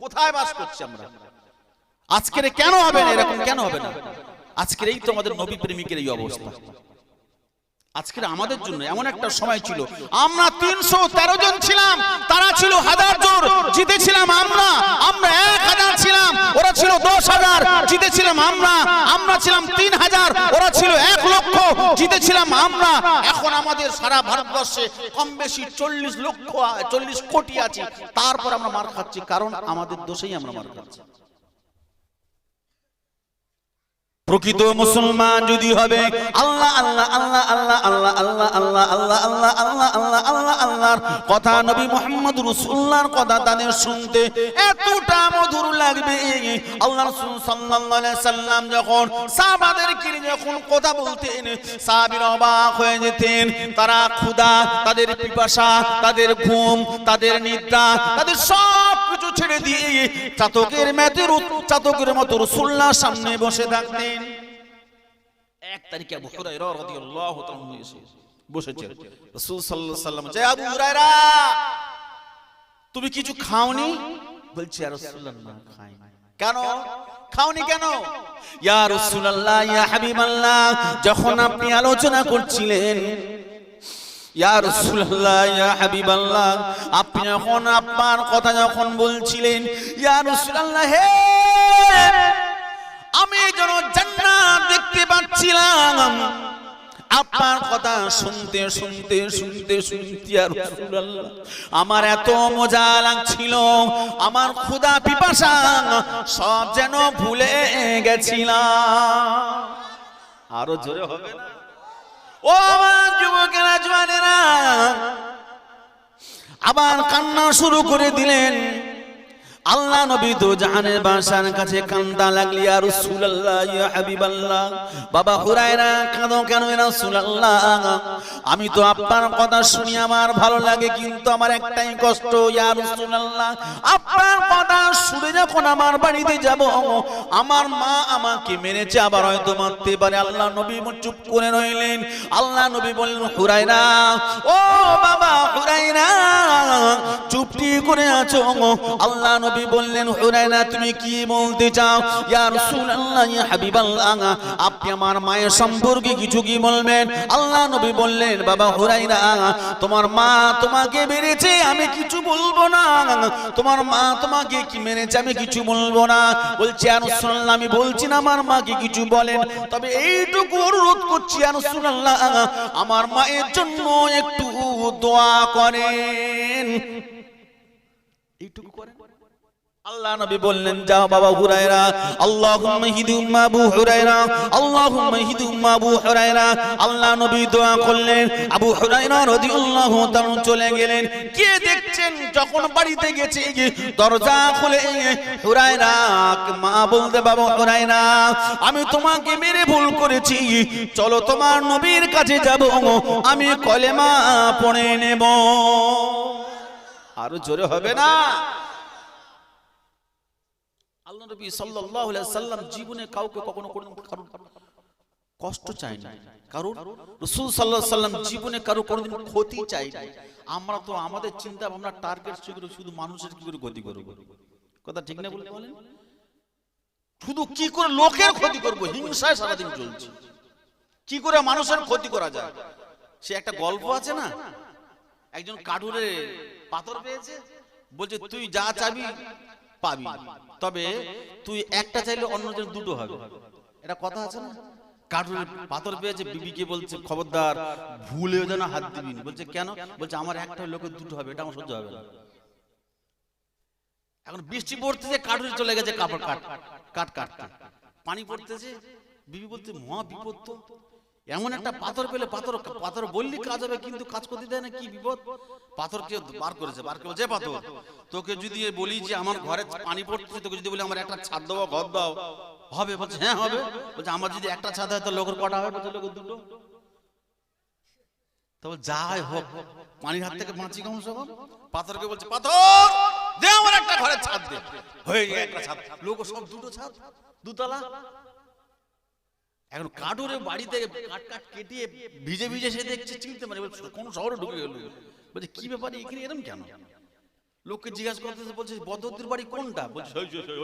কোথায় বাস করছি আমরা? আজকের কেন হবে না এরকম? কেন হবে না? আজকের এই তো আমাদের নবী প্রেমিকের এই অবস্থা। আজকের আমাদের জন্য এমন একটা সময় ছিল, আমরা 313 জন ছিলাম, তারা ছিল 1000 জন, জিতেছিলাম আমরা। আমরা 1000 ছিলাম, ওরা ছিল 10,000, জিতেছিলাম আমরা। আমরা ছিলাম 3000, ওরা ছিল 1 লক্ষ, জিতেছিলাম আমরা। এখন আমাদের সারা ভারতবর্ষে কম বেশি 40 কোটি আছে, তারপর আমরা মার খাচ্ছি, কারণ আমাদের দোষেই আমরা মার খাচ্ছি। প্রকৃত মুসলমান যদি হবে আল্লাহ আল্লাহ আল্লাহ আল্লাহ আল্লাহ আল্লাহ আল্লাহ আল্লাহ আল্লাহ আল্লাহ আল্লাহ আল্লাহ আল্লাহর কথা, নবী মুহাম্মদ রাসূলুল্লাহর কথা তাদের শুনতে এতটা মধুর লাগবে। আল্লাহ রাসূল সাল্লাল্লাহু আলাইহি সাল্লাম যখন সাহাবাদেরকে যখন কথা বলতেন, সাহাবীরা অবাক হয়ে যেতেন। তারা ক্ষুধা, তাদের পিপাসা, তাদের ঘুম, তাদের নিদ্রা, তাদের সব কিছু ছেড়ে দিয়ে চাতকের মতো রাসূলুল্লাহর সামনে বসে থাকতেন। এক তারিখে আবু হুরায়রা রাদিয়াল্লাহু তাআলা বসেছেন, রাসূল সাল্লাল্লাহু আলাইহি সাল্লাম, যে আবু হুরায়রা তুমি কিছু খাওনি? বলছে ইয়া রাসূলুল্লাহ না খাইনি। কেন খাওনি? কেন? ইয়া রাসূলুল্লাহ, ইয়া হাবিবাল্লাহ, যখন আপনি আলোচনা করছিলেন, ইয়া রাসূলুল্লাহ, ইয়া হাবিবাল্লাহ, আপনি যখন আপনার কথা যখন বলছিলেন, ইয়া রাসূলুল্লাহ, হে আমি যেন জান্নাত দেখতে পাচ্ছিলাম। আপনার কথা শুনতে শুনতে শুনতে শুনতে ইয়া রাসূলুল্লাহ আমার এত মজা লাগছিল, আমার ক্ষুধা পিপাসা সব যেন ভুলে গেছিলাম। আরো জোরে হবে না? ও আমার যুবকেরা, জওয়ানেরা, আবার কান্না শুরু করে দিলেন। আল্লাহ নবী তো জাহানের বাদশার কাছে কান্দা লাগলি, ইয়া রাসূলুল্লাহ, ইয়া হাবিবাল্লাহ, বাবা হুরায়রা কাঁদো কেন ইয়া রাসূলুল্লাহ? আমি তো আপনার কথা শুনি আমার ভালো লাগে, কিন্তু আমার একটাই কষ্ট ইয়া রাসূলুল্লাহ, আপনার কথা শুনে যখন আমার বাড়িতে যাব, আমার মা আমাকে মেরেছে, আবার হয়তো মারতে পারে। আল্লাহ নবী চুপ করে রইলেন। আল্লাহ নবী বললেন, হুরায়রা, ও বাবা হুরায়রা, চুপটি করে আছো? আল্লাহ নবী বললেন, হুরায়রা তুমি কি বলতে চাও? ইয়া রাসূলুল্লাহ, ইয়া হাবিবাল্লাহ, আপনি আমার মায়ের সম্পর্কে কিছু কি বলবেন? আল্লাহ নবী বললেন, বাবা হুরায়রা, তোমার মা তোমাকে মেরেছে, আমি কিছু বলবো না। তোমার মা তোমাকে কি মেরেছে, আমি কিছু বলবো না। বলছে, ইয়া রাসূলুল্লাহ, আমি বলছি না আমার মাকে কিছু বলেন, তবে এইটুকু অনুরোধ করছি ইয়া রাসূলুল্লাহ, আমার মায়ের জন্য একটু দোয়া করেন। এইটুকু করেন। আল্লাহ নবী বললেন, যাও বাবা হুরায়রা, আল্লাহুম্মা হিদি উম্মা আবু হুরায়রা, আল্লাহুম্মা হিদি উম্মা আবু হুরায়রা। আল্লাহ নবী দোয়া করলেন, আবু হুরায়রা রাদিয়াল্লাহু তাআলা চলে গেলেন। কে দেখছেন যখন বাড়িতে গেছে, দরজা খুলে হুরায়রা মা বলতে, বাবা হুরায়রা, আমি তোমাকে মেরে ভুল করেছি, চলো তোমার নবীর কাছে যাব, আমি কলেমা পড়ে নেব। আরো জোরে হবে না? আল্লাহ নবী সাল্লাল্লাহু আলাইহি সাল্লাম জীবনে কাউকে কখনো কারোর কষ্ট চায় না, কারণ রাসূল সাল্লাল্লাহু আলাইহি সাল্লাম জীবনে কারো কোনোদিন ক্ষতি চায় না। আমরা তো আমাদের চিন্তা ভাবনা টার্গেট শুধু মানুষের কি করে ক্ষতি করব, কথা ঠিক না বলেন? শুধু কি করে লোকের ক্ষতি করব, হিংসায় সারাদিন চলছে। কি করে মানুষের ক্ষতি করা যায়? সে একটা গল্প আছে না, একজন কাঠুরে পাথর পেয়েছে, বলছে তুই যা চাবি পাবি, তবে তুই একটা চাইলে অন্যজন দুটো হবে। এটা কথা আছে না? কাঠুরের পাথর পেয়েছে, বিবিকে বলছে খবরদার ভুলেও যেন হাত দিবি না। বলছে কেন? বলছে আমার একটা লোকের দুটো হবে, এটা আমার সহ্য হবে না। এখন বৃষ্টি পড়তেছে, কাঠুরে চলে গেছে কাপড় কাটতে, পানি পড়তেছে। বিবি বলতে মহা বিপদ তো, এমন একটা পাথর পেলে, পাথর বললি কাজ হবে কিন্তু কাজ করতে দেয় না, কি বিপদ। পাথরকে বার করেছে, বার করে যে পাথর, তোকে যদি বলি যে আমার ঘরে পানি পড়তেছে, তোকে যদি বলি আমার একটা ছাদ দাও, ঘর দাও, হবে? বলছে হ্যাঁ হবে। বলছে আমার যদি একটা ছাদ হয় তো লোকের কটা হবে? বলছে লোকের দুটো। তবে যাই হোক, পানির হাত থেকে বাঁচি কমসে কম। পাথরকে বলছে পাথর দে আমার একটা ঘরের ছাদ দে, হয়ে গেছে একটা ছাদ। লোক সব দুটো ছাদ, দুতলা। এখন কাঠুরে বাড়িতে কাট কেটে ভিজে ভিজে সে দেখছে, চিনতে পারে কোন শহরে ঢুকে গেল। বলছে কি ব্যাপার এখানে এরকম কেন? লোককে জিজ্ঞাসা করতেছে, বলছে বদরদের বাড়ি কোনটা? বলছে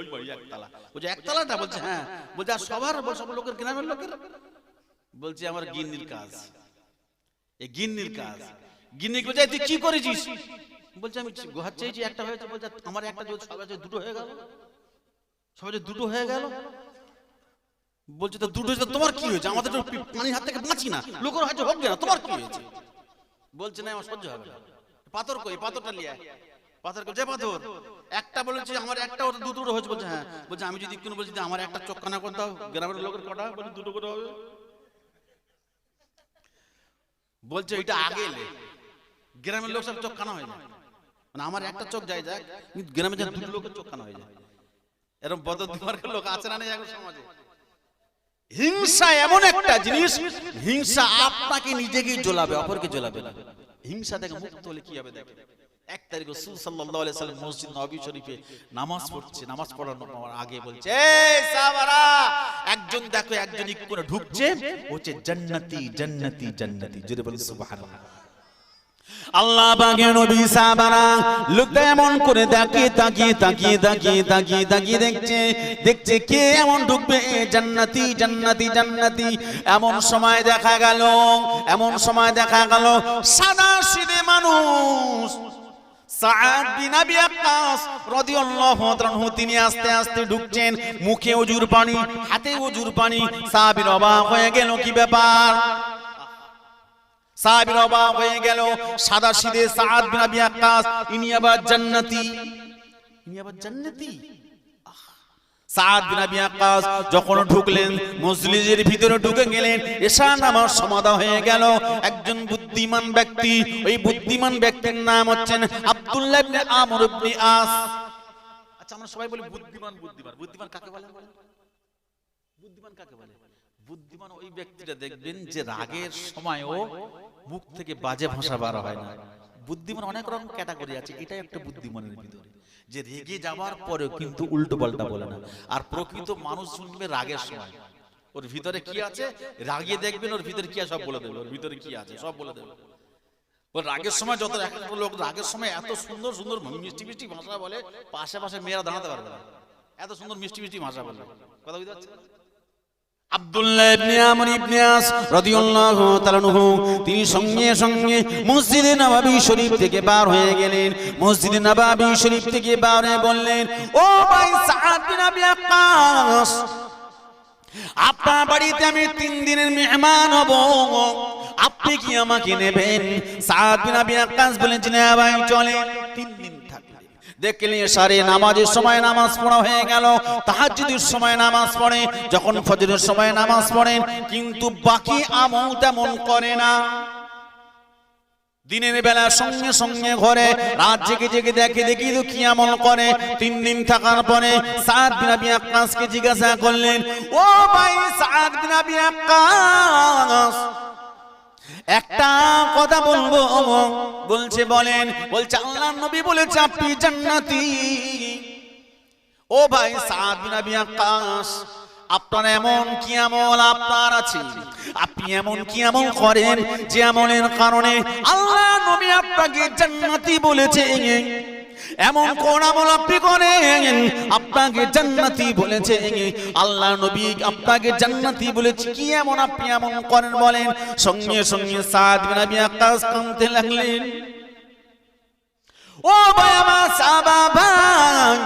ওই বাড়ি একতলা। বলছে একতলাটা? বলছে হ্যাঁ। বলছে আর সবার? সব লোকের, গ্রামের লোকের? বলছে আমার গিন্নির কাজ, এই গিন্নির কাজ। গিন্নিকে বলছে তুই কি করেছিস? বলছে আমি ঘর চেয়েছি, একটা হয়েছে। বলছে আমার একটা সবাই দুটো হয়ে গেল, সবাই দুটো হয়ে গেল। বলছে তো দুটো হয়েছে, তোমার কি হয়েছে? আমাদের পানির হাত থেকে বাঁচি না, লোকের হয়তো হোক না, তোমার কি হয়েছে? বলছে না আমার সহ্য হবে না। পাথর কই? পাথরটা নিয়ে পাথর যে পাথর একটা বলেছে আমার একটা, ওটা দুটো হয়েছে। বলছে হ্যাঁ। বলছে আমি যদি কোনো বলছি আমার একটা চোখ কানা করে দাও, গ্রামের লোকের কটা? বলছে দুটো করে হবে। বলছে এটা আগে এলে গ্রামের লোক সব চোখ কানা হয়ে যায়, মানে আমার একটা চোখ যায় যাক, কিন্তু গ্রামে যেন দুটো লোকের চোখ কানা হয়ে যায়। এরকম বদমাশের লোক আছে না নেই এখন সমাজে? হিংসা এমন একটা জিনিস, হিংসা আপনাকে নিজেকেই জ্বলাবে, অপরকে জ্বলাবে না। হিংসা থেকে মুক্ত হলে কি হবে দেখেন। 1 তারিখ রাসূল সাল্লাল্লাহু আলাইহি সাল্লাম মসজিদ নববী শরীফে নামাজ পড়ছে, নামাজ পড়ানোর আগে বলছে এই সাহাবারা, একজন দেখো একজন করে ঢুকছে, হচ্ছে জান্নাতি জান্নাতি জান্নাতি। জোরে বলেন সুবহানাল্লাহ। আল্লাহ পাকের নবী সাহাবারা লোকটা এমন করে তাকিয়ে দেখছে কে এমন ঢুকবে জান্নাতি জান্নাতি জান্নাতি। এমন সময় দেখা গেল সাদা সিধে মানুষ সাআদ বিন আবি ওয়াক্কাস রাদিয়াল্লাহু আনহু, তিনি আস্তে আস্তে ঢুকছেন, মুখে ওজুর পানি, হাতে ওজুর পানি। সাহাবীর অবাক হয়ে গেল, কি ব্যাপার? সাহাবীর অবাক হয়ে গেল, সাদা সিধে সাআদ বিন আবি ওয়াক্কাস, ইনি আবার জান্নাতি। সাআদ বিন আবি ওয়াক্কাস যখন ঢুকলেন, মসজিদের ভিতরে ঢুকে গেলেন, এশা নামাজ সমাদা হয়ে গেল। একজন বুদ্ধিমান ব্যক্তি, ওই বুদ্ধিমান ব্যক্তির নাম হচ্ছেন আব্দুল্লাহ ইবনে আমর ইবনে আস। আচ্ছা আমরা সবাই বলি বুদ্ধিমান বুদ্ধিমান, বুদ্ধিমান কাকে বলে? বুদ্ধিমান কাকে বলে? বুদ্ধিমান ওই ব্যক্তিটা দেখবেন যে রাগের সময়ও মুখ থেকে বাজে ভাষা বার হয় না। বুদ্ধিমান অনেক রকম ক্যাটাগরি আছে, এটাই একটা বুদ্ধিমানের ভিতরে, যে রেগে যাওয়ার পরেও কিন্তু উল্টো পাল্টা বলে না। আর প্রকৃত মানুষ শুনবে রাগের সময় ওর ভিতরে কি আছে, রাগিয়ে দেখবেন ওর ভিতরে কি আছে সব বলে দেবে, ওর ভিতরে কি আছে সব বলে দেবে। ওর রাগের সময় যত একটা লোক রাগের সময় এত সুন্দর সুন্দর মিষ্টি মিষ্টি ভাষা বলে, পাশে পাশে মেয়েরা দাঁড়াতে পারবে না, এত সুন্দর মিষ্টি মিষ্টি ভাষা বলে। কথা বুঝতে পারছেন? আব্দুল্লাহ ইবনে আমর ইবনে আস রাদিয়াল্লাহু তাআলা আনহু, তিনি সঙ্গে সঙ্গে মসজিদে নববী শরীফ থেকে বার হয়ে গেলেন। মসজিদে নববী শরীফ থেকে বার হয়ে বললেন, ও ভাই সাআদ বিন আবি ওয়াক্কাস, আপনার বাড়িতে আমি 3 দিনের মেহমান হব, আপনি কি আমাকে নেবেন? সাআদ বিন আবি ওয়াক্কাস বলেন, হ্যাঁ ভাই চলে। 3 দিন থাকলেন। দেখলেন সারে নামাজের সময় নামাজ পড়া হয়ে গেল, তাহাজ্জুদের সময় নামাজ পড়ে, যখন ফজরের সময় নামাজ পড়েন, কিন্তু বাকি আমল তেমন করে না। দিনের বেলা সঙ্গে সঙ্গে ঘরে, রাত জেগে জেগে দেখি তো কি আমল করে। 3 দিন থাকার পরে সাআদ বিন আবি ওয়াক্কাসকে জিজ্ঞাসা করলেন, ও ভাই সাআদ বিন আবি ওয়াক্কাস, একটা কথা বলবো? বলছে বলেন। বলছে আল্লাহর নবী বলেছে আপনি জান্নাতি। ও ভাই সাআদ বিন আবি ওয়াক্কাস, আপনার এমন কি আমল আপনার আছে, আপনি এমন কি আমল করেন যে আমলের কারণে আল্লাহ নবী আপনাকে জান্নাতি বলেছে? এমন কোন আমল আপনি করেন আপনাকে জান্নাতি বলেছে? আল্লাহ নবী আপনাকে জান্নাতি বলেছে, কি এমন আপনি এমন করেন বলেন? সঙ্গে সঙ্গে সাআদ বিন আবি ওয়াক্কাস কাঁদতে লাগলেন। ও ভাই আমার সাহাবা ভাই,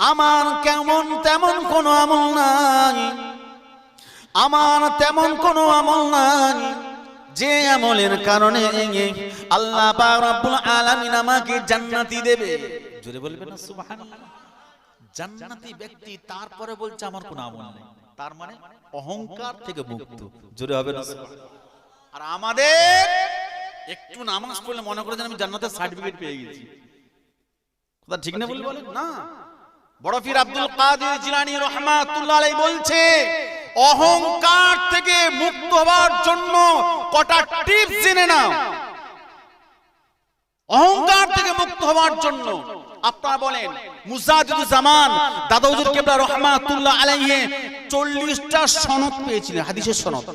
আমার কেমন তেমন কোন আমল নাই, আমার তেমন কোনো আমল নাই যে আমলের কারণে আল্লাহ পাক রব্বুল আলামিন আমাকে জান্নাতি দেবে। জোরে বলবেন না সুবহানাল্লাহ। জান্নাতি ব্যক্তি তারপরে বলছে আমার কোনো আমল নেই, তার মানে অহংকার থেকে মুক্ত। জোরে হবে না সুবহানাল্লাহ। আর আমাদের একটু নামাজ পড়লে মনে করে আমি জান্নাতের সার্টিফিকেট পেয়ে গেছি, কথা ঠিক না বলে বলেন না। বড় পীর আব্দুল কাদের জিলানী রাহমাতুল্লাহ আলাইহি বলছে অহংকার থেকে মুক্ত হওয়ার জন্য কটা টিপস জেনে নাও। অহংকার থেকে মুক্ত হওয়ার জন্য আপনারা বলেন মুজাদ্দিদুজ জামান দাদা হুজুর কিবলা রাহমাতুল্লাহ আলাইহি 40টা সনদ পেয়েছিলেন, হাদিসের সনদ।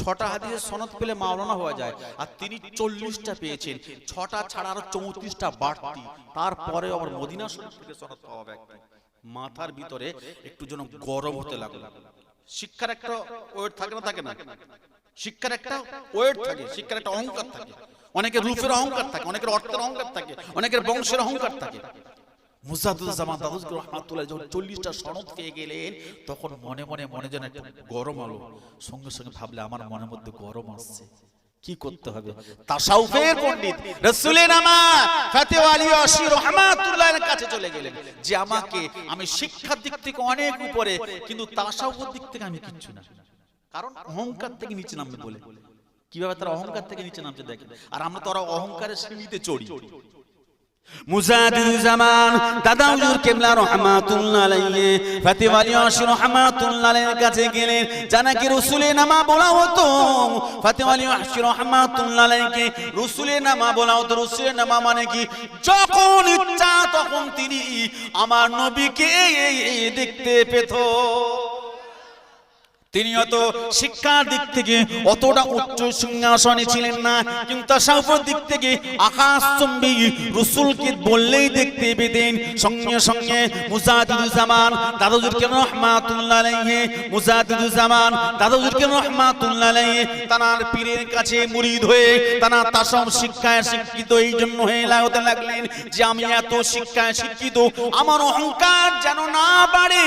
6টা হাদিসের সনদ পেলে মাওলানা হওয়া যায়, আর তিনি 40টা পেয়েছেন। 6টা ছাড়া আরো 34টা বাড়তি। তারপরে আবার মদিনা শরীফ থেকে সনদ পাওয়া ব্যক্তি মাথার ভিতরে একটু যেন গরম হতে লাগলো। শিক্ষার একটা ওয়েট থাকে না, থাকে না? শিক্ষার একটা ওয়েট থাকে, শিক্ষার একটা অহংকার থাকে। অনেকের রূপের অহংকার থাকে, অনেকের অর্থের অহংকার থাকে, অনেকের বংশের অহংকার থাকে। মুজাদ্দিদুজ জামান দাদা হুজুর রাহমাতুল্লাহ যখন 40টা সনদ পেয়ে গেলেন, তখন মনে মনে মনে যেন একটা গরম আলো। সঙ্গে সঙ্গে ভাবলে আমার মনের মধ্যে গরম আসছে, কি করতে হবে? তাসাউফের পণ্ডিত রাসূলের নামা ফাতেওয়া আলী আশি রাহমাতুল্লাহর কাছে চলে গেলেন যে আমাকে, আমি শিক্ষার দিক থেকে অনেক উপরে, কিন্তু তাসাউফের দিক থেকে আমি কিচ্ছু না। কারণ অহংকার থেকে নিচে নামবে বলে। কিভাবে তারা অহংকার থেকে নিচে নামছে দেখেন। আর আমরা তো অহংকারের সিঁড়িতে চড়ি। মুজাদ্দিদুজ জামান দাদা হুজুর কিবলা রাহমাতুল্লাহ আলাইহি ফাতেওয়া আলী আশি রাহমাতুল্লাহ আলাইহির কাছে গেলেন, জানাকি রাসূলের নামা বলা হতো। ফাতেওয়া আলী আশি রাহমাতুল্লাহ আলাইহিকে রাসূলের নামা বলা হতো। রাসূলের নামা মানে কি? যখন ইচ্ছা তখন তিনি আমার নবীকে দেখতে পেত। তিনি অত শিক্ষার দিক থেকে অতটা উচ্চ সিংহাসনে ছিলেন না, কিন্তু তাসাউফের দিক থেকে আকাশচুম্বী রাসূলকে বললেই দেখতে পেতেন। সঙ্গে সঙ্গে মুজাদ্দিদুজ জামান দাদা হুজুর কিবলা রাহমাতুল্লাহ আলাইহি, মুজাদ্দিদুজ জামান দাদা হুজুর কিবলা রাহমাতুল্লাহ আলাইহি তানার পীরের কাছে মুরিদ হয়ে তানা তাসাউফ শিক্ষায় শিক্ষিত এই জন্য হয়ে হতে লাগলেন যে আমি এত শিক্ষায় শিক্ষিত, আমার অহংকার যেন না বাড়ে,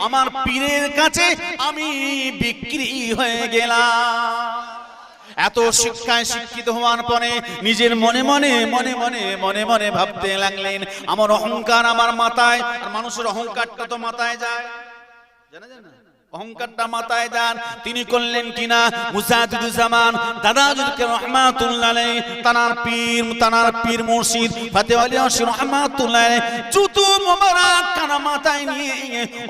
আমার পীরের কাছে আমি বিক্রি হয়ে গেলাম। এত শিক্ষায় শিক্ষিত হওয়ার পরে নিজের মনে মনে মনে মনে মনে মনে ভাবতে লাগলেন আমার অহংকার আমার মাথায়। আর মানুষের অহংকারটা তো মাথায় যায়, জানা যায় না? অহংকারটা মাথায় যান। তিনি করলেন কিনা মুজাদ্দিদুজ জামান দাদা হুজুর কিবলা রাহমাতুল্লাহ আলাইহি তানার পীর মুর্শিদ ফাতেওয়া আলী আশি রাহমাতুল্লাহ আলাইহি জুতো মোবারক কানা মাথায় নিয়ে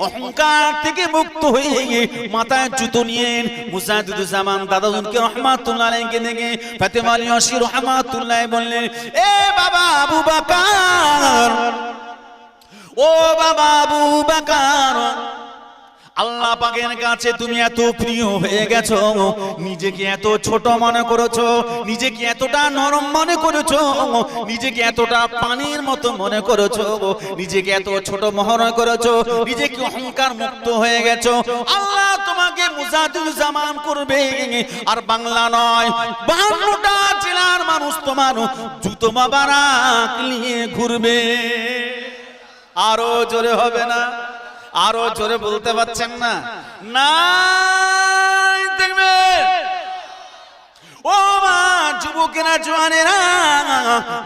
অহংকার থেকে মুক্ত হয়ে মাথায় জুতো নিয়ে মুজাদ্দিদুজ জামান দাদা হুজুর কিবলা রাহমাতুল্লাহ আলাইহিকে দেখে ফাতেওয়া আলী আশি রাহমাতুল্লাহ আলাইহি বললেন, এ বাবা আবু বকর, ও বাবা আবু বকর, আল্লাহ পাকের কাছে তুমি এত প্রিয় হয়ে গেছো, নিজেকে এত ছোট মনে করেছো, নিজেকে এতটা নরম মনে করেছো, নিজেকে এতটা পানির মতো মনে করেছো, নিজেকে এত ছোট মনে করেছো, নিজেকে অহংকার মুক্ত হয়ে গেছো। আল্লাহ তোমাকে মুজাদ্দিদুজ জামান করবে, আর বাংলা নয় 52টা জেলার মানুষ তোমার জুতো মোবারক নিয়ে ঘুরবে। আরো জোরে হবে না? আরো জোরে বলতে পারছেন না? নাই দেখবেন ও মা যুবকেরা জওয়ানেরা,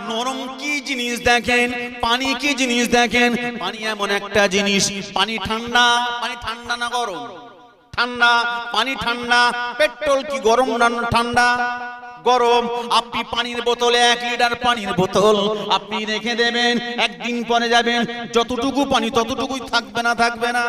নরম কি জিনিস দেখেন, পানি কি জিনিস দেখেন। পানি এমন একটা জিনিস, পানি ঠান্ডা, পানি ঠান্ডা না গরম? ঠান্ডা। পানি ঠান্ডা। পেট্রোল কি গরম না ঠান্ডা? গরম। আপনি পানির বোতলে 1 লিটার পানির বোতল আপনি রেখে দেবেন, একদিন পরে যাবেন, যতটুকু পানি ততটুকুই থাকবে না? থাকবে না?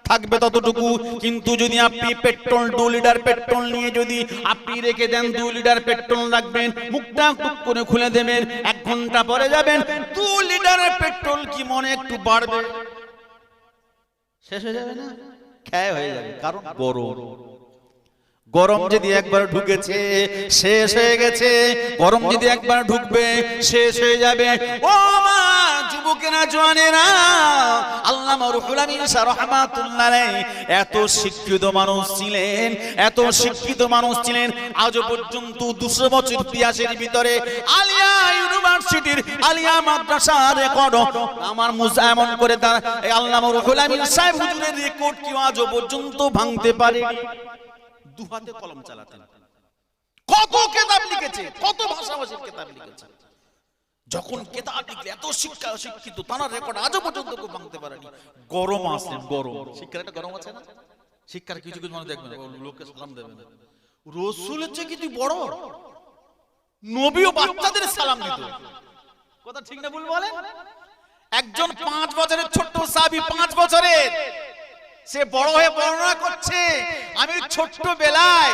থাকবে ততটুকু। কিন্তু যদি আপনি পেট্রোল 2 লিটার পেট্রোল নিয়ে যদি আপনি রেখে দেন, 2 লিটার পেট্রোল রাখবেন, মুখটা টুক করে খুলে দেবেন, 1 ঘন্টা পরে যাবেন, 2 লিটারের পেট্রোল কি মনে একটু বাড়বে? শেষ হয়ে যাবে না? ক্ষয় হয়ে যাবে। কারণ গরম। গরম যদি একবার ঢুকেছে শেষ হয়ে গেছে, গরম যদি একবার ঢুকবে শেষ হয়ে যাবে। ও মা যুবকেরা জওয়ানেরা, আল্লাহ আল্লামা রুহুল আমিন শাহ রাহমাতুল্লাহ আলাইহি এত শিক্ষিত মানুষ ছিলেন, এত শিক্ষিত মানুষ ছিলেন, আজ পর্যন্ত 200 বছর ইতিহাসের ভিতরে আলিয়া ইউনিভার্সিটির আলিয়া মাদ্রাসার রেকর্ড আমার মুসা এমন করে তার আল্লামা রুহুল আমিন সাহেব হুজুরের রেকর্ড কি আজ পর্যন্ত ভাঙতে পারেনি। দু হাতে কলম চালাতেন, কত কিতাব লিখেছে, কত ভাষাভাষীর কিতাব লিখেছে। যখন কিতাব লিখলে এত শিক্ষিত তার রেকর্ড আজও পর্যন্ত কেউ ভাঙতে পারেনি। গরম আসেন, গরম শিক্ষার একটা গরম আছে না, শিক্ষার কিছু কিছু মানুষ দেখবেন লোককে সালাম দেবেন, রাসূলের চেয়ে কি তুই বড়? নবীও বাচ্চাদের সালাম দিত, কথা ঠিক না ভুল বলেন? একজন 5 বছরের ছোট্ট সাহাবী, 5 বছরের, সে বড় হয়ে বর্ণনা করছে, আমি ছোট্টবেলায়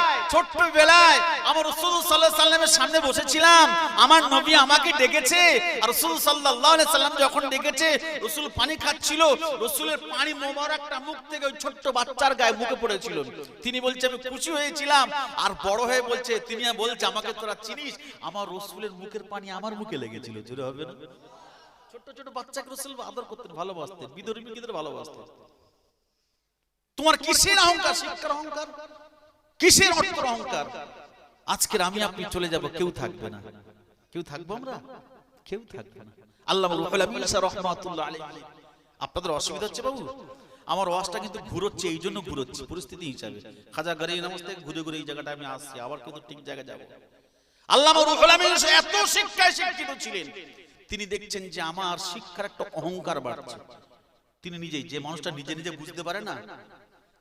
আমার রাসূল সাল্লাল্লাহু আলাইহি সাল্লামের সামনে বসেছিলাম, আমার নবী আমাকে ডেকেছে, আর রাসূল সাল্লাল্লাহু আলাইহি সাল্লাম যখন ডেকেছে রাসূল পানি খাচ্ছিল, রাসূলের পানি মোবারকটা মুখ থেকে ওই ছোট্ট বাচ্চার গায়ে মুখে পড়েছিল। তিনি বলছে আমি খুশি হয়েছিলাম, আর বড় হয়ে বলছে, তিনি বলছে আমাকে তোরা চিনিস, আমার রাসূলের মুখের পানি আমার মুখে লেগেছিল। জোরে হবে না? ছোট ছোট বাচ্চাকে রাসূল আদর করতেন, ভালোবাসতেন, বিধর্মীদের ভালোবাসতেন। তোমার কিসের অহংকার? শিক্ষার অহংকার, কিসের অর্থের অহংকার? আজকের আমি আপনি চলে যাব, কেউ থাকবে না। কেউ থাকবো আমরা? কেউ থাকবে না। আল্লামা রুহুল আমিন শাহ রাহমাতুল্লাহ আলাইহি। আপনাদের অসুবিধা হচ্ছে বাবু? আমার ওয়াজটা কিন্তু ঘুরোচ্ছে, এই জন্য ঘুরোচ্ছে পরিস্থিতি হিসাবে। খাজা গরিব নামাজ থেকে ঘুরে ঘুরে এই জায়গাটা আমি আসছি, আবার কিন্তু ঠিক জায়গায় যাব। আল্লামা রুহুল আমিন এত শিক্ষায় শিক্ষিত ছিলেন, তিনি দেখছেন যে আমার শিক্ষার একটা অহংকার বাড়ছে। তিনি নিজেই, যে মানুষটা নিজে নিজে বুঝতে পারে না,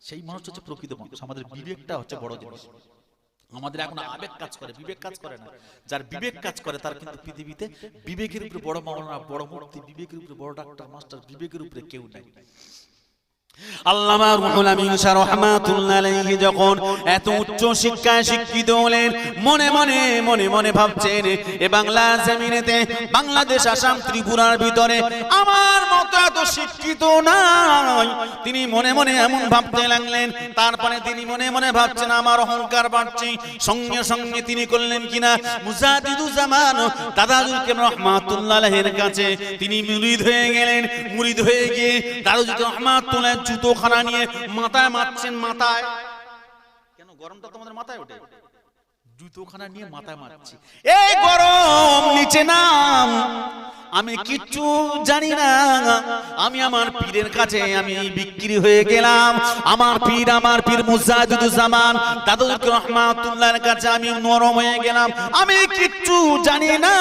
সেই মানুষটা হচ্ছে প্রকৃত মানুষ। আমাদের বিবেকটা হচ্ছে বড় জিনিস। আমাদের এখন আবেগ কাজ করে, বিবেক কাজ করে না। যার বিবেক কাজ করে তার কিন্তু পৃথিবীতে বিবেকের উপরে বড় মাওলানা, বড় মুফতি, বিবেকের উপরে বড় ডাক্তার, মাস্টার, বিবেকের উপরে কেউ নাই। আল্লামা রুহুল আমিন শাহ রাহমাতুল্লাহ আলাইহি যখন এত উচ্চ শিক্ষায় শিক্ষিত হলেন, মনে মনে মনে মনে ভাবছেন এ বাংলা জমিনেতে, বাংলাদেশ, আসাম, ত্রিপুরার ভিতরে আমার মতো এত শিক্ষিত নাই। তিনি মনে মনে এমন ভাবতে লাগলেন। তারপরে তিনি মনে মনে ভাবছেন আমার অহংকার বাড়ছে। সঙ্গে সঙ্গে তিনি করলেন কিনা, মুজাদ্দিদুজ জামান দাদাজুল কারীম রাহমাতুল্লাহ আলাইহির কাছে তিনি মুরিদ হয়ে গেলেন। মুরিদ হয়ে গিয়ে দাদাজুল রাহমাতুল্লাহ জুতোখানা নিয়ে মাথায় মারছেন। মাথায় কেন? গরমটা তোমাদের মাথায় ওঠে? জুতোখানা নিয়ে মাথায় মারছি। এই গরম নিচে নাম, আমি কিচ্ছু জানি না, আমি আমার পীরের কাছে আমি বিক্রি হয়ে গেলাম। আমার পীর মুজাদ্দিদুজ জামান দাদুল কারীম রাহমাতুল্লাহর কাছে আমি নরম হয়ে গেলাম, আমি কিচ্ছু জানি না।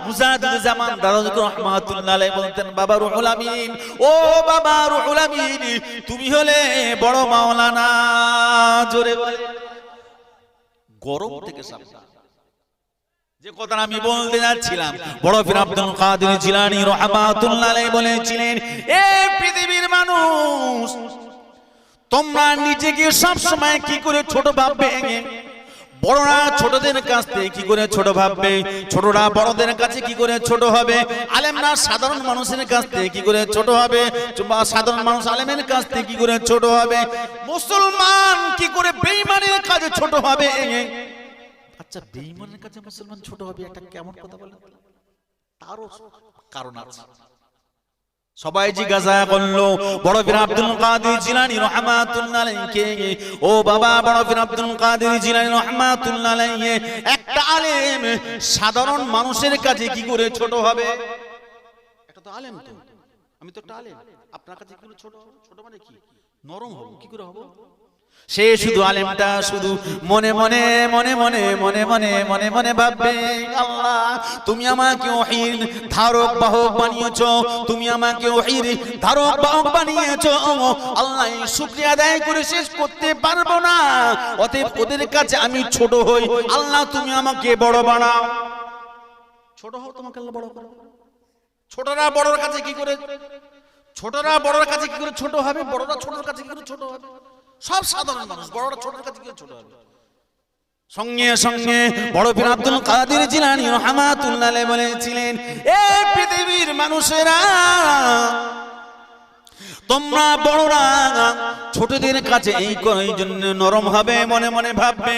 মুজাদ্দিদুজ জামান দাদুল কারীম রাহমাতুল্লাহ আলাইহি বলতেন, বাবা রুহুল আমিন, ও বাবা রুহুল আমিন, তুমি হলে বড় মাওলানা। জোরে বলে গরম থেকে সাবধান। যে কথা আমি বলতে যাচ্ছিলাম, বড় পীর আব্দুল কাদের জিলানী রাহমাতুল্লাহ আলাইহি বলেছিলেন, এ পৃথিবীর মানুষ, তোমরা নিজেকে সব সময় কি করে ছোট ভাববে? বড়রা ছোটদের কাছ থেকে কি করে ছোট ভাববে? ছোটরা বড়দের কাছে কি করে ছোট হবে? আলেমরা সাধারণ মানুষের কাছ থেকে কি করে ছোট হবে? সাধারণ মানুষ আলেমের কাছ থেকে কি করে ছোট হবে? মুসলমান কি করে বেঈমানের কাছে ছোট হবে? আচ্ছা, বেঈমানের কাছে মুসলমান ছোট হবে, একটা কেমন কথা বলেন? তারও কারণ আছে। সবাই জিজ্ঞাসা করলো বড় পীর আব্দুল কাদের জিলানী রাহমাতুল্লাহ আলাইহি, ও বাবা বড় পীর আব্দুল কাদের জিলানী রাহমাতুল্লাহ আলাইহি, একটা আলেম সাধারণ মানুষের কাছে কি করে ছোট হবে? এটা তো আলেম, তো আমি তো একটা আলেম, আপনার কাছে কি করে ছোট? ছোট মানে কি? নরম হব, কি করে হব? সে শুধু আলেমটা শুধু মনে মনে মনে মনে মনে মনে মনে মনে ভাববে, আল্লাহ তুমি আমাকে ওহীর ধারক বাহক বানিয়েছো, তুমি আমাকে ওহীর ধারক বাহক বানিয়েছো। আল্লাহ এই শুকরিয়া আদায় করে শেষ করতে পারবো না, অতএব ওদের কাছে আমি ছোট হই, আল্লাহ তুমি আমাকে বড় বানাও। ছোট হও, তোমাকে আল্লাহ বড় করো। ছোটরা বড়র কাছে কি করে ছোট হবে? বড়রা ছোটর কাছে কি করে ছোট হবে? সব সাধারণ মানুষ, বড়রা ছোটর কাছে কি ছোট হবে? সঙ্গে সঙ্গে বড় পীর আব্দুল কাদের জিলানী রাহমাতুল্লাহ আলাইহি বলেছিলেন, এই পৃথিবীর মানুষেরা, তোমরা বড়রা ছোটদের কাছে এই জন্য নরম হবে, মনে মনে ভাববে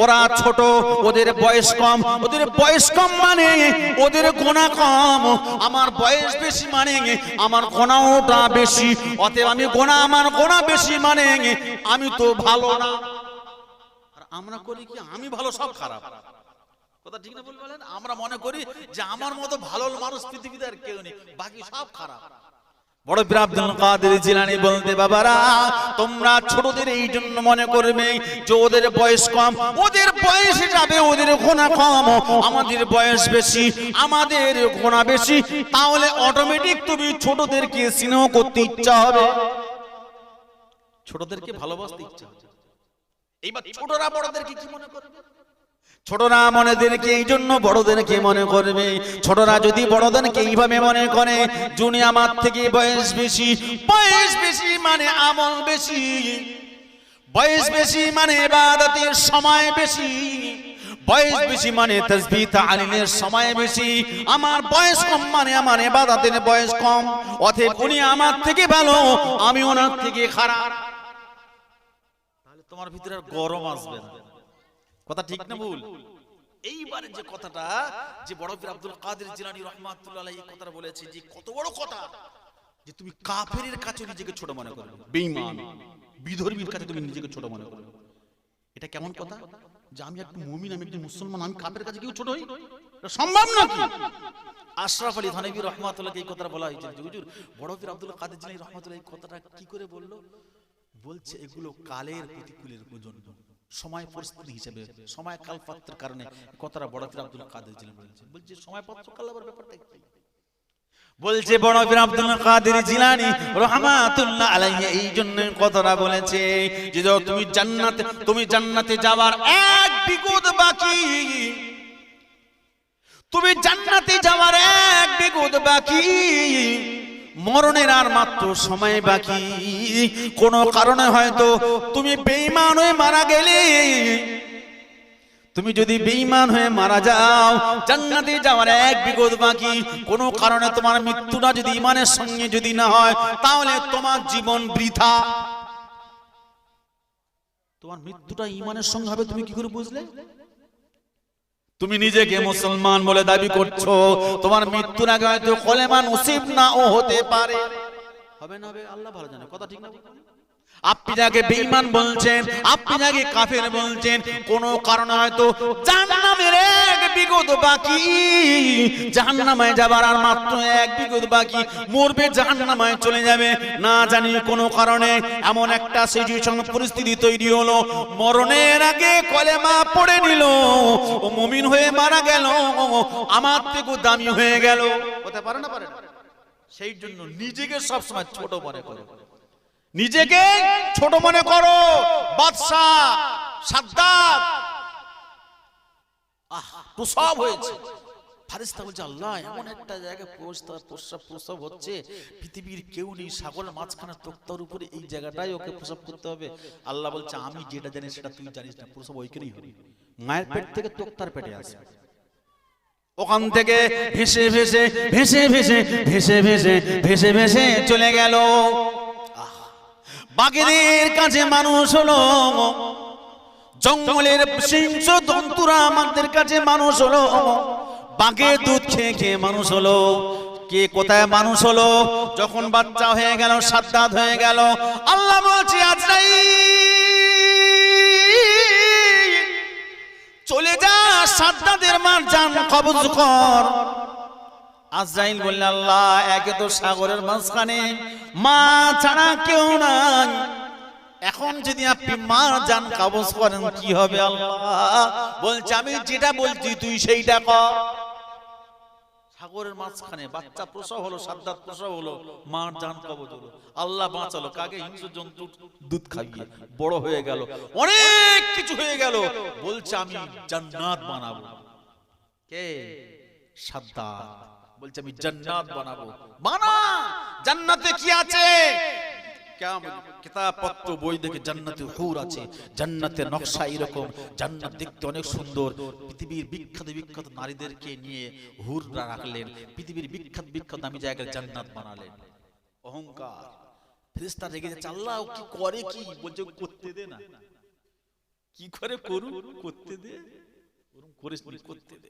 ওরা ছোট, ওদের বয়স কম, ওদের বয়স কম মানে ওদের গুনাহ কম, আমার বয়স বেশি মানে আমার গুনাহটা বেশি, অতএব আমি আমার গুনাহ বেশি মানে আমি তো ভালো না। আর আমরা করি কি, আমি ভালো সব খারাপ। কথা ঠিক না বল বলেন? আমরা মনে করি যে আমার মতো ভালো মানুষ পৃথিবীতে আর কেউ নেই, বাকি সব খারাপ। বড় পীর আব্দুল কাদের জিলানী বলতে, বাবারা তোমরা ছোটদের এই জন্য মনে করবে যে ওদের বয়স কম, ওদের বয়স যাবে, ওদের গুনাহ কম, আমাদের বয়স বেশি, আমাদের গুনাহ বেশি, তাহলে অটোমেটিক তুমি ছোটদেরকে স্নেহ করতে ইচ্ছা হবে, ছোটদেরকে ভালোবাসতে ইচ্ছা হবে। এইবার ছোটরা বড়দেরকে কি মনে করবে? ছোটরা মনেদেরকে এই জন্য বড়দেরকে মনে করবে। ছোটরা যদি বড়দেরকে এইভাবে মনে করে, যিনি আমার থেকে বয়স বেশি, বয়স বেশি মানে আমল বেশি, বয়স বেশি মানে ইবাদতের সময় বেশি, বয়স বেশি মানে তাসবিহ তাহলিলের সময় বেশি, আমার বয়স কম মানে আমার ইবাদতের বয়স কম, অতএব উনি আমার থেকে ভালো, আমি ওনার থেকে খারাপ, তাহলে তোমার ভিতরে আর গরম আসবে না। কথা ঠিক না ভুল? এইবারে যে কথাটা যে বড় পীর আব্দুল কাদের জিলানী রাহমাতুল্লাহ আলাইহি এই কথাটা বলেছে, যে কত বড় কথা, যে তুমি কাফেরের কাছে নিজেকে ছোট মনে করবে, বেঈমান বিধর্মীর কাছে তুমি নিজেকে ছোট মনে করবে। এটা কেমন কথা যে আমি একটু মুমিন, আমি একটু মুসলমান, আমি কাফেরের কাছে কেউ ছোট হই? এটা সম্ভব নাকি? আশরাফ আলী থানভী রাহমাতুল্লাহ এই কথাটা বলা হয়েছে যে হুজুর বড় পীর আব্দুল কাদের জিলানী রাহমাতুল্লাহ এই কথাটা কি করে বললো? বলছে এগুলো কালের প্রতিকূলের জন্য, সময় পরিস্থিতি হিসেবে, সময় কাল পাত্রের কারণে কথাটা বড় পীর আব্দুল কাদের জিলানী বলছে। বলছে সময় পাত্র কাল আবার ব্যাপারটা কি? বলছে বড় পীর আব্দুল কাদের জিলানী রাহমাতুল্লাহ আলাইহি এই জন্য কথাটা বলেছে যে তুমি জান্নাতে যাওয়ার এক বিগত বাকি, তুমি জান্নাতে যাওয়ার এক বিগত বাকি, মরণের আর মাত্র সময় বাকি। কোন কারণে হয়তো তুমি বেঈমান হয়ে মারা গেলে, তুমি যদি বেঈমান হয়ে মারা যাও, জান্নাতে যাওয়ার এক বিগত বাকি, কোন কারণে তোমার মৃত্যুটা যদি ঈমানের সঙ্গে যদি না হয়, তাহলে তোমার জীবন বৃথা। তোমার মৃত্যুটা ঈমানের সঙ্গে হবে তুমি কি করে বুঝলে? তুমি নিজেকে মুসলমান বলে দাবি করছো, তোমার মৃত্যুর আগে হয়তো কলেমা নসিব না ও হতে পারে, হবে না হবে আল্লাহ ভালো জানে। কথা ঠিক না? আপনি যাকে বেঈমান বলছেন, আপনি যাকে কাফের বলছেন, কোন কারণে হয়তো জাহান্নামের এক বিগত বাকি, জাহান্নামে যাবার আর মাত্র এক বিগত বাকি, মরবে জাহান্নামে চলে যাবে, না জানি কোন কারণে এমন একটা সিচুয়েশন পরিস্থিতি তৈরি হলো, মরণের আগে কলেমা পড়ে নিল, ও মুমিন হয়ে মারা গেল, আমার থেকে দামি হয়ে গেল, হতে পারে না? পারে না? সেই জন্য নিজেকে সবসময় ছোট মনে করো, নিজেকে ছোট মনে করো। বাদশাহ সাদ্দাত প্রসব হয়েছে, ফারিস্তা বলছে আল্লাহ এমন একটা জায়গায় প্রসব হচ্ছে, পৃথিবীর কেউ নেই, সাগরের মাঝখানে তক্তার উপরে এই জায়গাটাই ওকে প্রসব করতে হবে। আল্লাহ বলছে আমি যেটা জানি সেটা তুই জানিস না, প্রসব ওইখানেই হবে, মায়ের পেট থেকে তক্তার পেটে আসবে, ওখান থেকে ভেসে ভেসে ভেসে ভেসে ভেসে ভেসে ভেসে ভেসে চলে গেল। বাঘেদের কাছে মানুষ হলো, জঙ্গলের সিংহ জন্তুরা আমাদের কাছে মানুষ হলো, বাঘের দুধ খেয়ে খেয়ে মানুষ হলো। কে কোথায় মানুষ হলো? যখন বাচ্চা হয়ে গেল, সাদ্দাত হয়ে গেল, আল্লাহ বলছে আজরাইল চলে যা, সাদ্দাতের মার জান কবজ কর। আজরাইল বললেন আল্লাহ একে তো সাগরের মাঝখানে, মা ছাড়া কেউ নাই, এখন যদি আপনি মা জান কবজ করেন কি হবে? আল্লাহ বলছে আমি যেটা বলছি তুই সেইটা কর। সাগরের মাঝখানে বাচ্চা প্রসব হলো, সাদ্দাত প্রসব হলো, মার জান কবজ হলো, আল্লাহ বাঁচালো কাকে? হিংস্র জন্তু দুধ খাইয়ে বড় হয়ে গেল, অনেক কিছু হয়ে গেল, বলছে আমি জান্নাত বানাবো। কে? সাদ্দাত বলছে আমি জান্নাত বানাবো। বানা, জান্নাতে কি আছে? কিতাব পত্র বই দেখে জান্নাতে হুর আছে, জান্নাতের নকশা এরকম, জান্নাত দেখতে অনেক সুন্দর, পৃথিবীর বিখ্যাত বিখ্যাত নারীদেরকে নিয়ে হুররা রাখলেন, পৃথিবীর বিখ্যাত বিখ্যাত দামি জায়গায় জান্নাত বানালেন। অহংকার, ফেরেশতা রেগে যাচ্ছে, আল্লাহ ও কি করে, কি বলছে, করতে দে না, কি করে করু, করতে দে, ওরকম করিস নি, করতে দে।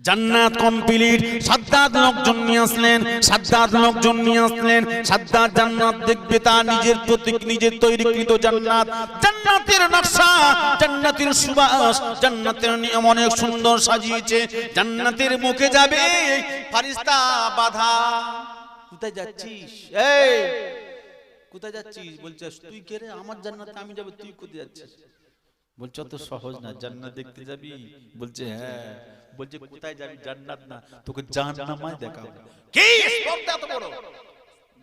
জান্নাত কমপ্লিট। সাদ্দাত লোকজন নিয়ে আসলেন, সাদ্দাত লোকজন নিয়ে আসলেন। সাদ্দাত জান্নাত দেখবে, তার নিজের প্রতীক, নিজের তৈরিকৃত জান্নাত, জান্নাতের নকশা, জান্নাতের সুবাস, জান্নাতের নিয়ম অনেক সুন্দর সাজিয়েছে। জান্নাতের মুখে যাবে, ফেরেশতা বাধা, কোথায় যাচ্ছিস, এই কোথায় যাচ্ছিস? বলছে তুই কে রে, আমার জান্নাতে আমি যাব, তুই কোথায় যাচ্ছিস? বলছে অত সহজ না, জান্নাত দেখতে যাবি? বলছে হ্যাঁ। বলছে কোথায় যাবি? জান্নাত না, তোকে জাহান্নামায় দেখাবো। কি স্পর্ধা এত বড়,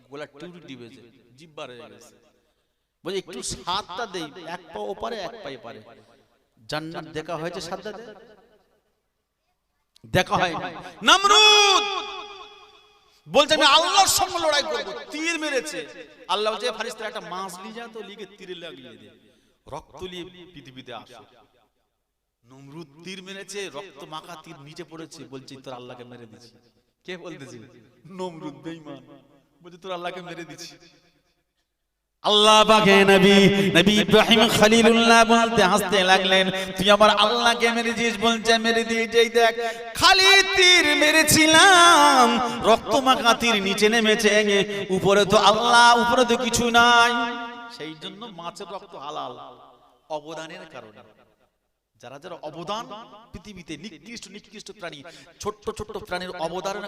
গোলা টিউরি দিবেছে, জিব্বা হয়ে গেছে। বলছে একটু সাতটা দেই, এক পা ওপারে এক পা এপারে। জান্নাত দেখা হয়েছে সাদ্দাতে? দেখা হয়নি। নমরুদ বলছে আমি আল্লাহর সঙ্গে লড়াই করব, তীর মেরেছে। আল্লাহ বলছে ফেরেশতা একটা মাছ নিয়ে যা তো, লিগে তীরে লাগিয়ে দে, রক্ত নিয়ে পৃথিবীতে আসে। নমরুদ তীর মেরেছে, রক্ত মাখা তীর নিচে পড়েছে, বলছে তোর আল্লাহকে মেরে দিছি। কে বলতেছে? নমরুদ বেঈমান, বলছে তোর আল্লাহকে মেরে দিছি। আল্লাহ পাকে নবী ইব্রাহিম খলিলুল্লাহ বলতে হাসতে লাগলেন, তুই আমার আল্লাহকে মেরেছিস? বলছে মেরে দিয়েছি, দেখ খালি তীর মেরেছিলাম, রক্ত মাখা তীর নিচে নেমেছে, উপরে তো আল্লাহ, উপরে তো কিছু নাই। সেই জন্য মাছের রক্ত হালাল, অবদানের কারণে। যারা যারা অবদান পৃথিবীতে, নিকৃষ্ট নিকৃষ্ট প্রাণী, ছোট্ট ছোট্ট প্রাণীর অবদানের